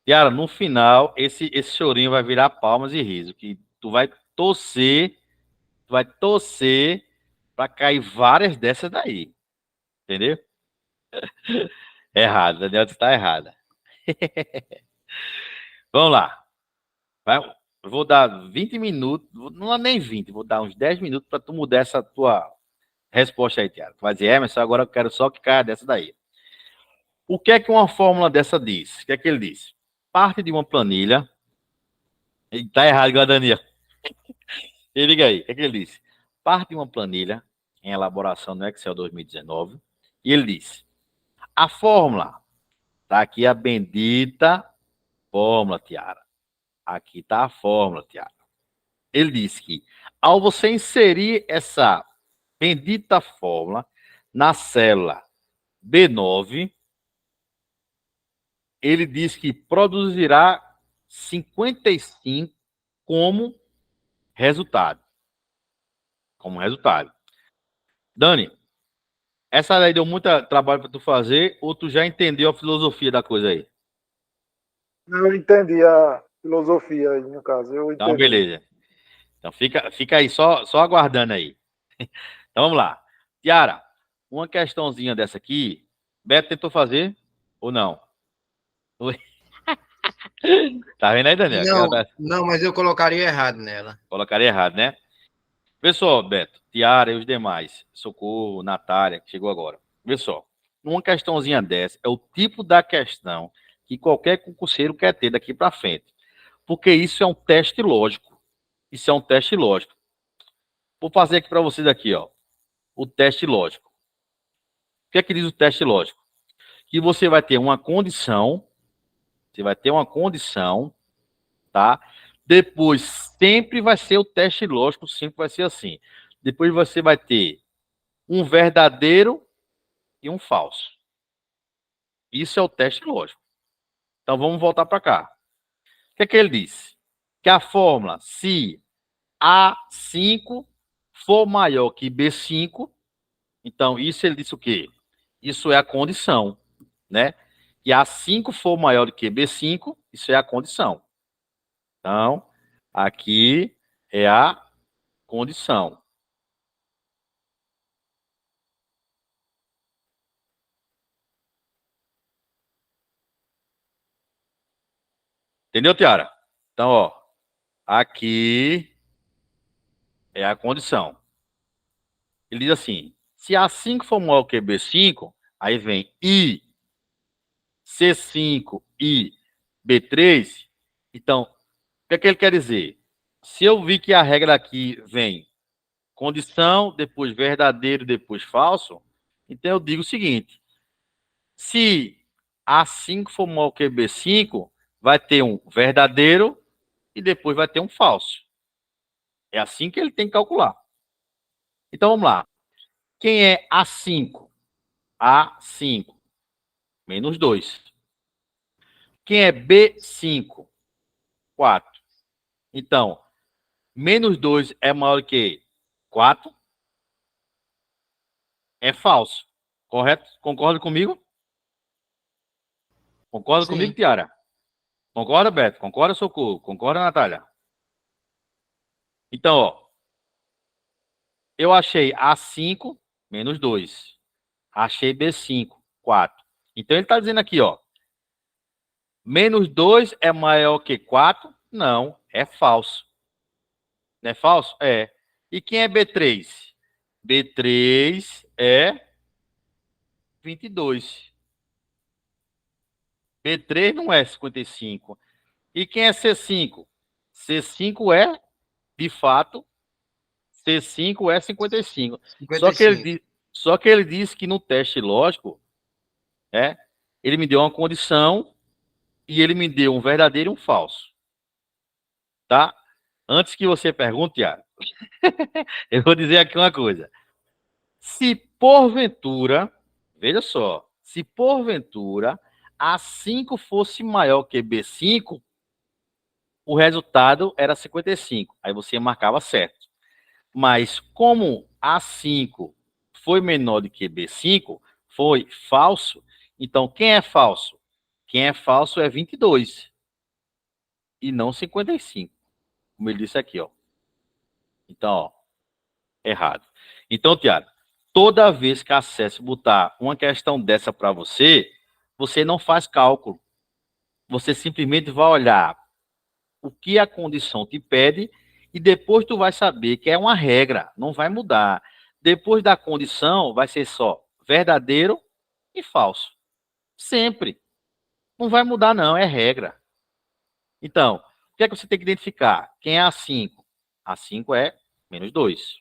Tiara, no final, esse chorinho vai virar palmas e riso. Que tu vai torcer para cair várias dessas daí. Entendeu? Errado, Daniel, tu tá errada. Vamos lá. Vai, eu vou dar 20 minutos, não é nem 20, vou dar uns 10 minutos para tu mudar essa tua resposta aí, Tiago. Tu vai dizer, Emerson, agora eu quero só que caia dessa daí. O que é que uma fórmula dessa diz? O que é que ele diz? Parte de uma planilha. Ele tá errado, igual a Daniel. E liga aí, o que é que ele diz? Parte de uma planilha em elaboração no Excel 2019. E ele diz: a fórmula, tá aqui a bendita fórmula, Tiara. Aqui tá a fórmula, Tiara. Ele diz que ao você inserir essa bendita fórmula na célula B9, ele diz que produzirá 55 como resultado. Como resultado. Dani, essa daí deu muito trabalho para tu fazer, ou tu já entendeu a filosofia da coisa aí? Eu entendi a filosofia aí, no caso. Eu entendi. Então, beleza. Então, fica aí só aguardando aí. Então, vamos lá. Tiara, uma questãozinha dessa aqui, Beto tentou fazer ou não? Tá vendo aí, Daniel? Não, mas eu colocaria errado nela. Colocaria errado, né? Pessoal, Beto, Tiara e os demais, Socorro, Natália, que chegou agora. Pessoal, uma questãozinha dessa é o tipo da questão que qualquer concurseiro quer ter daqui para frente. Porque isso é um teste lógico. Isso é um teste lógico. Vou fazer aqui para vocês aqui, ó, o teste lógico. O que é que diz o teste lógico? Que você vai ter uma condição, tá? Depois sempre vai ser o teste lógico, sempre vai ser assim. Depois você vai ter um verdadeiro e um falso. Isso é o teste lógico. Então vamos voltar para cá. O que é que ele diz? Que a fórmula, se A5 for maior que B5, então isso ele disse o quê? Isso é a condição, né? Que A5 for maior do que B5, isso é a condição. Então, aqui é a condição. Entendeu, Tiara? Então, ó, aqui é a condição. Ele diz assim, se A5 for maior que B5, aí vem I, C5 e B3, então, o que é que ele quer dizer? Se eu vi que a regra aqui vem condição, depois verdadeiro, depois falso, então eu digo o seguinte, se A5 for maior que B5, vai ter um verdadeiro e depois vai ter um falso. É assim que ele tem que calcular. Então vamos lá. Quem é A5? A5 menos 2. Quem é B5? 4. Então, menos 2 é maior que 4. é falso. Correto? Concorda comigo? Concorda comigo, Sim. Tiara? Concorda, Beto? Concorda, Socorro? Concorda, Natália? Então, ó, eu achei A5 menos 2. Achei B5, 4. Então, ele está dizendo aqui, ó, menos 2 é maior que 4? Não, é falso. Não é falso? É. E quem é B3? B3 é 22. B3 não é 55. E quem é C5? C5 é, de fato, C5 é 55. Só que ele, 55. só que ele disse que no teste lógico, ele me deu uma condição e ele me deu um verdadeiro e um falso. Tá? Antes que você pergunte, Tiago, eu vou dizer aqui uma coisa. Se porventura, veja só, se porventura A5 fosse maior que B5, o resultado era 55. Aí você marcava certo. Mas como A5 foi menor do que B5, foi falso, então quem é falso? Quem é falso é 22 e não 55, como ele disse aqui, ó. Então, ó, errado. Então, Tiago, toda vez que a SES botar uma questão dessa para você, você não faz cálculo. Você simplesmente vai olhar o que a condição te pede e depois tu vai saber que é uma regra, não vai mudar. Depois da condição, vai ser só verdadeiro e falso. Sempre. Não vai mudar, não, é regra. Então, o que é que você tem que identificar? Quem é A5? A5 é menos 2.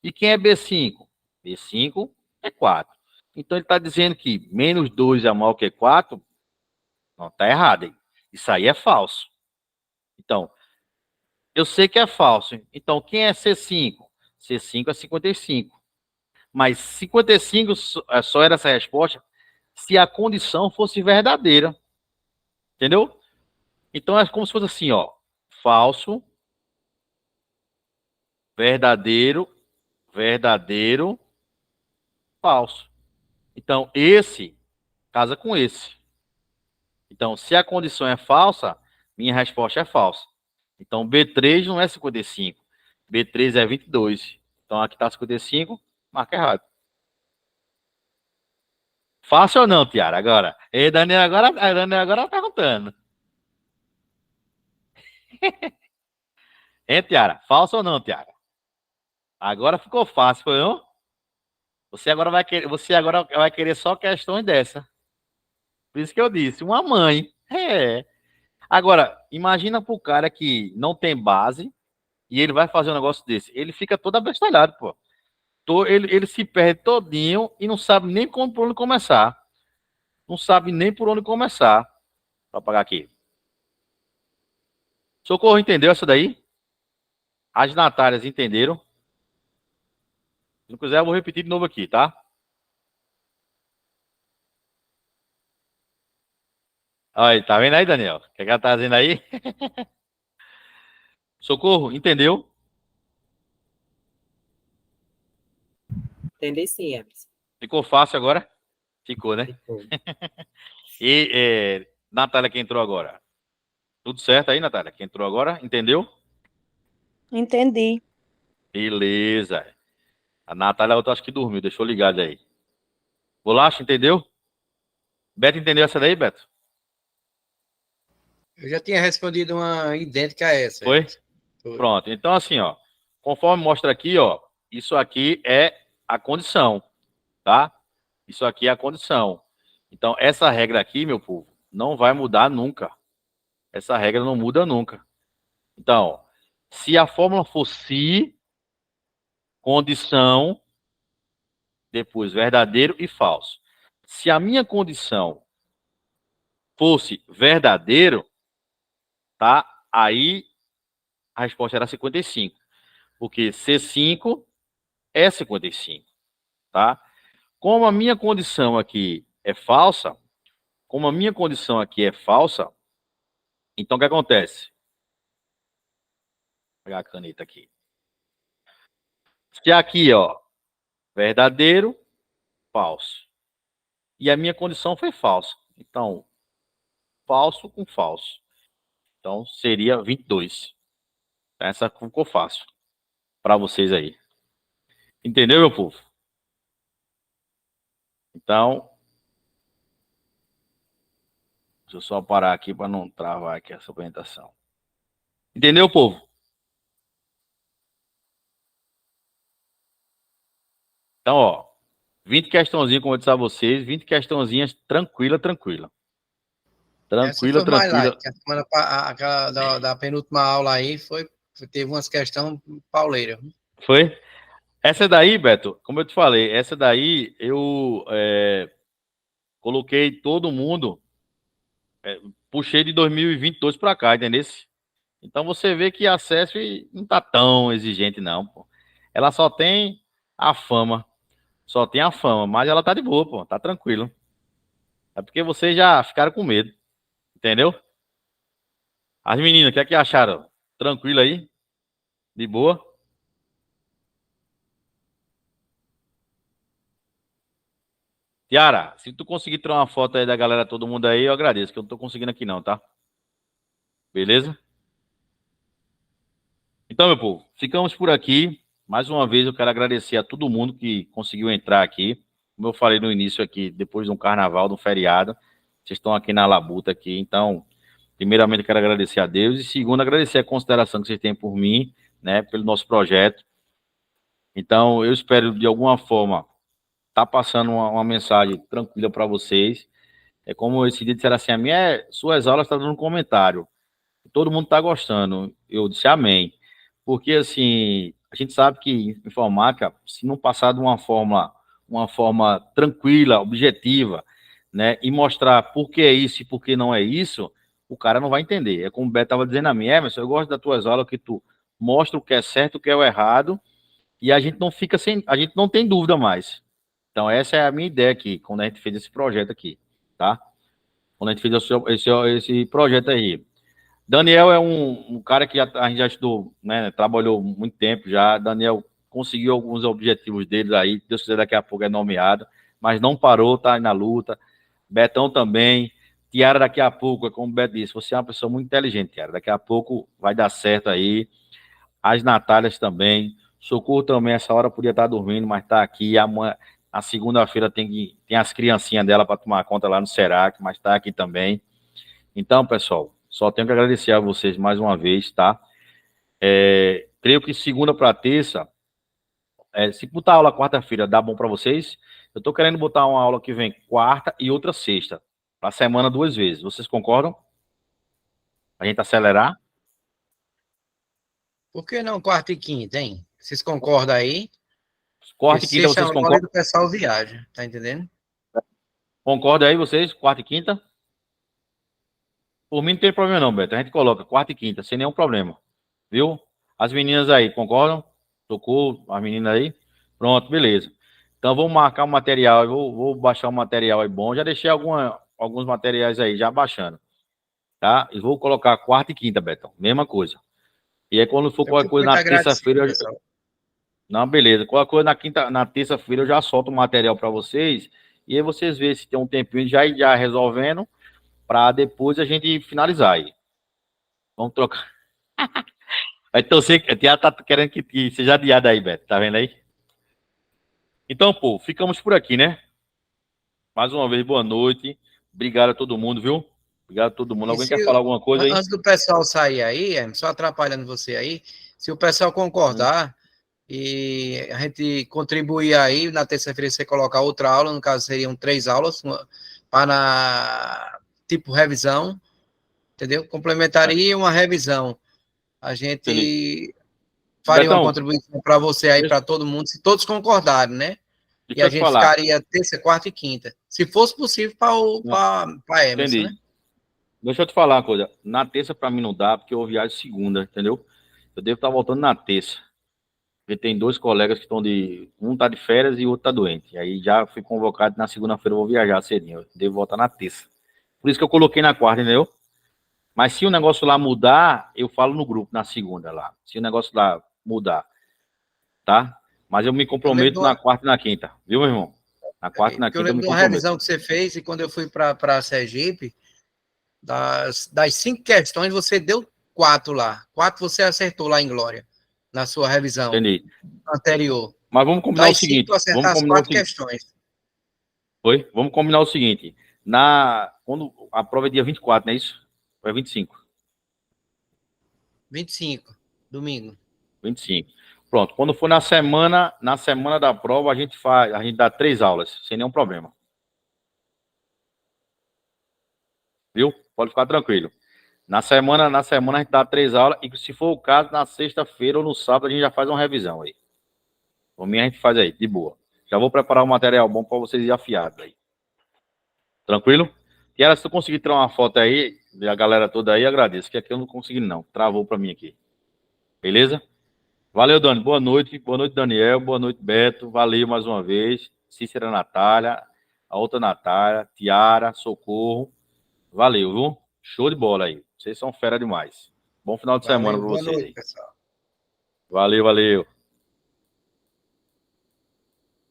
E quem é B5? B5 é 4. Então, ele está dizendo que menos 2 é maior que 4. Não, está errado. Hein? Isso aí é falso. Então, eu sei que é falso. Hein? Então, quem é C5? C5 é 55. Mas 55 só era essa resposta se a condição fosse verdadeira. Entendeu? Então, é como se fosse assim, ó. Falso, verdadeiro, verdadeiro, falso. Então, esse casa com esse. Então, se a condição é falsa, minha resposta é falsa. Então, B3 não é 55. B3 é 22. Então, aqui está 55, marca errado. Fácil ou não, Tiara? Agora. E Daniel agora tá perguntando. Hein, Tiara? Falso ou não, Tiara? Agora ficou fácil, foi não? Você agora vai querer só questões dessa. Por isso que eu disse, uma mãe. É. Agora, imagina pro cara que não tem base e ele vai fazer um negócio desse. Ele fica todo abestalhado, pô. Ele se perde todinho e não sabe nem por onde começar. Não sabe nem por onde começar. Vou apagar aqui. Socorro, entendeu essa daí? As Natálias entenderam? Se não quiser, eu vou repetir de novo aqui, tá? Aí, tá vendo aí, Daniel? O que ela tá dizendo aí? Socorro, entendeu? Entendi sim, Emerson. Ficou fácil agora? Ficou, né? Ficou. E Natália que entrou agora. Tudo certo aí, Natália? Que entrou agora? Entendeu? Entendi. Beleza. A Natália, eu acho que dormiu, deixou ligado aí. Bolacha, entendeu? Beto, entendeu essa daí, Beto? Eu já tinha respondido uma idêntica a essa. Foi? Foi. Pronto. Então, assim, ó. Conforme mostra aqui, ó. Isso aqui é a condição, tá? Isso aqui é a condição. Então, essa regra aqui, meu povo, não vai mudar nunca. Essa regra não muda nunca. Então, se a fórmula for se, condição, depois verdadeiro e falso. Se a minha condição fosse verdadeiro, tá? Aí a resposta era 55. Porque C5 é 55, tá? Como a minha condição aqui é falsa, então o que acontece? Vou pegar a caneta aqui. Se aqui, ó, verdadeiro, falso. E a minha condição foi falsa. Então, falso com falso. Então, seria 22. Essa ficou fácil para vocês aí. Entendeu, meu povo? Então, deixa eu só parar aqui para não travar aqui essa apresentação. Entendeu, povo? Então, ó, 20 questãozinhas, como eu disse a vocês, 20 questãozinhas tranquila. Essa foi mais light. Aquela da penúltima aula aí teve umas questões pauleiras. Foi? Essa daí, Beto, como eu te falei, essa daí eu coloquei todo mundo, puxei de 2022 para cá, entendeu? Então você vê que a CESP não tá tão exigente, não, pô. Ela só tem a fama. Só tem a fama, mas ela tá de boa, pô. Tá tranquilo. É porque vocês já ficaram com medo. Entendeu? As meninas, o que é que acharam? Tranquilo aí? De boa? Tiara, se tu conseguir tirar uma foto aí da galera, todo mundo aí, eu agradeço, que eu não tô conseguindo aqui não, tá? Beleza? Então, meu povo, ficamos por aqui. Mais uma vez, eu quero agradecer a todo mundo que conseguiu entrar aqui. Como eu falei no início aqui, depois de um carnaval, de um feriado, vocês estão aqui na labuta aqui. Então, primeiramente, eu quero agradecer a Deus. E segundo, agradecer a consideração que vocês têm por mim, né, pelo nosso projeto. Então, eu espero, de alguma forma, estar passando uma mensagem tranquila para vocês. É como esse dia disseram assim, suas aulas estão dando um comentário. Todo mundo está gostando. Eu disse amém. Porque, assim, a gente sabe que informática, se não passar de uma forma tranquila, objetiva, né, e mostrar por que é isso e por que não é isso, o cara não vai entender. É como o Beto estava dizendo a mim, Emerson, eu gosto das tuas aulas que tu mostra o que é certo, o que é o errado, e a gente não fica a gente não tem dúvida mais. Então, essa é a minha ideia aqui, quando a gente fez esse projeto aqui, tá? Quando a gente fez esse projeto aí. Daniel é um cara que a gente já estudou, né? Trabalhou muito tempo já. Daniel conseguiu alguns objetivos dele aí. Deus quiser, daqui a pouco é nomeado, mas não parou, tá aí na luta. Betão também. Tiara, daqui a pouco, é como o Beto disse, você é uma pessoa muito inteligente, Tiara. Daqui a pouco vai dar certo aí. As Natálias também. Socorro também, essa hora podia estar dormindo, mas está aqui. A segunda-feira tem as criancinhas dela para tomar conta lá no Serac, mas está aqui também. Então, pessoal, só tenho que agradecer a vocês mais uma vez, tá? Creio que segunda para terça, se botar aula quarta-feira, dá bom para vocês? Eu estou querendo botar uma aula que vem quarta e outra sexta, para semana 2 vezes. Vocês concordam? A gente acelerar? Por que não quarta e quinta, hein? Vocês concordam aí? Quarta e quinta, vocês concordam? O pessoal viaja, tá entendendo? Concordam aí vocês? Quarta e quinta? Por mim não tem problema não, Beto. A gente coloca quarta e quinta, sem nenhum problema. Viu? As meninas aí, concordam? Tocou as meninas aí? Pronto, beleza. Então vamos marcar o material. Eu vou baixar o material aí bom. Já deixei alguns materiais aí, já baixando. Tá? E vou colocar quarta e quinta, Betão. Mesma coisa. E aí quando for qualquer coisa na terça-feira... Não, beleza. Qualquer coisa na terça-feira eu já solto o material para vocês. E aí vocês veem se tem um tempinho já resolvendo, para depois a gente finalizar aí. Vamos trocar. Então, você tá querendo que seja adiado aí, Beto. Tá vendo aí? Então, pô, ficamos por aqui, né? Mais uma vez, boa noite. Obrigado a todo mundo, viu? Obrigado a todo mundo. Alguém quer falar alguma coisa aí? Antes do pessoal sair aí, só atrapalhando você aí, se o pessoal concordar e a gente contribuir aí, na terça-feira você colocar outra aula, no caso seriam 3 aulas, para tipo revisão, entendeu? Complementaria uma revisão. A gente faria uma contribuição para você aí, para todo mundo, se todos concordarem, né? E a gente ficaria terça, quarta e quinta. Se fosse possível para Emerson, né? Deixa eu te falar uma coisa. Na terça, para mim, não dá, porque eu viajo segunda, entendeu? Eu devo estar voltando na terça. Porque tem 2 colegas que estão um tá de férias e o outro tá doente. Aí já fui convocado, na segunda-feira eu vou viajar cedinho. Eu devo voltar na terça. Por isso que eu coloquei na quarta, entendeu? Mas se o negócio lá mudar, eu falo no grupo na segunda lá. Se o negócio lá mudar, tá? Mas eu me comprometo na quarta e na quinta. Viu, meu irmão? Na quarta e na Porque eu quinta eu lembro me de uma comprometo. revisão que você fez e quando eu fui para Sergipe, das 5 questões, você deu 4 lá. 4 você acertou lá em Glória, na sua revisão Entendi. anterior. Mas vamos combinar o Das 5, tu seguinte. Vamos acertar as combinar o 4 seguinte. questões. Oi? Vamos combinar o seguinte. Quando a prova é dia 24, não é isso? Ou é 25? 25, domingo. 25. Pronto. Quando for na semana da prova, a gente dá 3 aulas, sem nenhum problema. Viu? Pode ficar tranquilo. Na semana a gente dá 3 aulas e se for o caso, na sexta-feira ou no sábado a gente já faz uma revisão aí. Por mim a gente faz aí, de boa. Já vou preparar um material bom para vocês ir afiados aí. Tranquilo? E ela, se tu conseguir tirar uma foto aí, da galera toda aí, agradeço. Que aqui eu não consegui não. Travou para mim aqui. Beleza? Valeu, Dani. Boa noite. Boa noite, Daniel. Boa noite, Beto. Valeu mais uma vez. Cícera Natália. A outra Natália. Tiara. Socorro. Valeu, viu? Show de bola aí. Vocês são fera demais. Bom final de semana Valeu, para boa vocês noite, aí. pessoal. Valeu, valeu.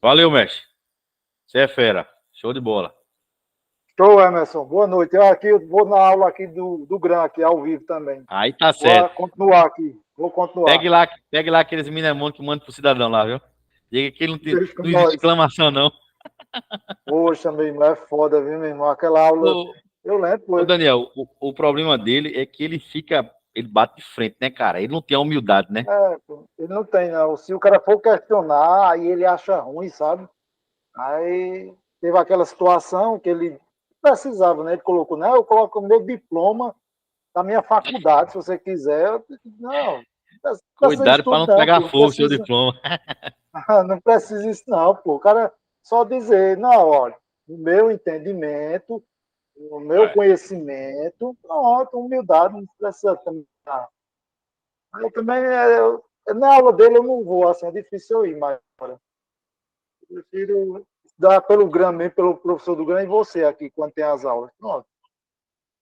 Valeu, mestre. Você é fera. Show de bola. Show, Emerson. Boa noite. Eu vou na aula aqui do GRAM, aqui ao vivo também. Aí tá Vou certo. continuar aqui. Vou continuar. Pegue lá aqueles minemônicos que manda pro cidadão lá, viu? Diga que ele Deixa não existe nós. exclamação, não. Poxa, meu irmão, é foda, viu, meu irmão? Aquela aula, eu lembro, Ô pô. Daniel, o problema dele é que ele bate de frente, né, cara? Ele não tem a humildade, né? Pô, ele não tem, não. Se o cara for questionar, aí ele acha ruim, sabe? Aí teve aquela situação que ele precisava, né? Ele colocou, não, eu coloco o meu diploma da minha faculdade, se você quiser. Eu disse, não precisa Cuidado isso para tudo, não não, pegar pô. Não fogo, seu precisa, diploma. não precisa isso, não, pô. O cara só dizer, não, olha, o meu entendimento, o meu conhecimento, pronto, humildade, não precisa também. Eu também, na aula dele eu não vou, assim, é difícil eu ir, mas eu prefiro dar pelo GRAM mesmo, pelo professor do GRAM e você aqui, quando tem as aulas. Pronto.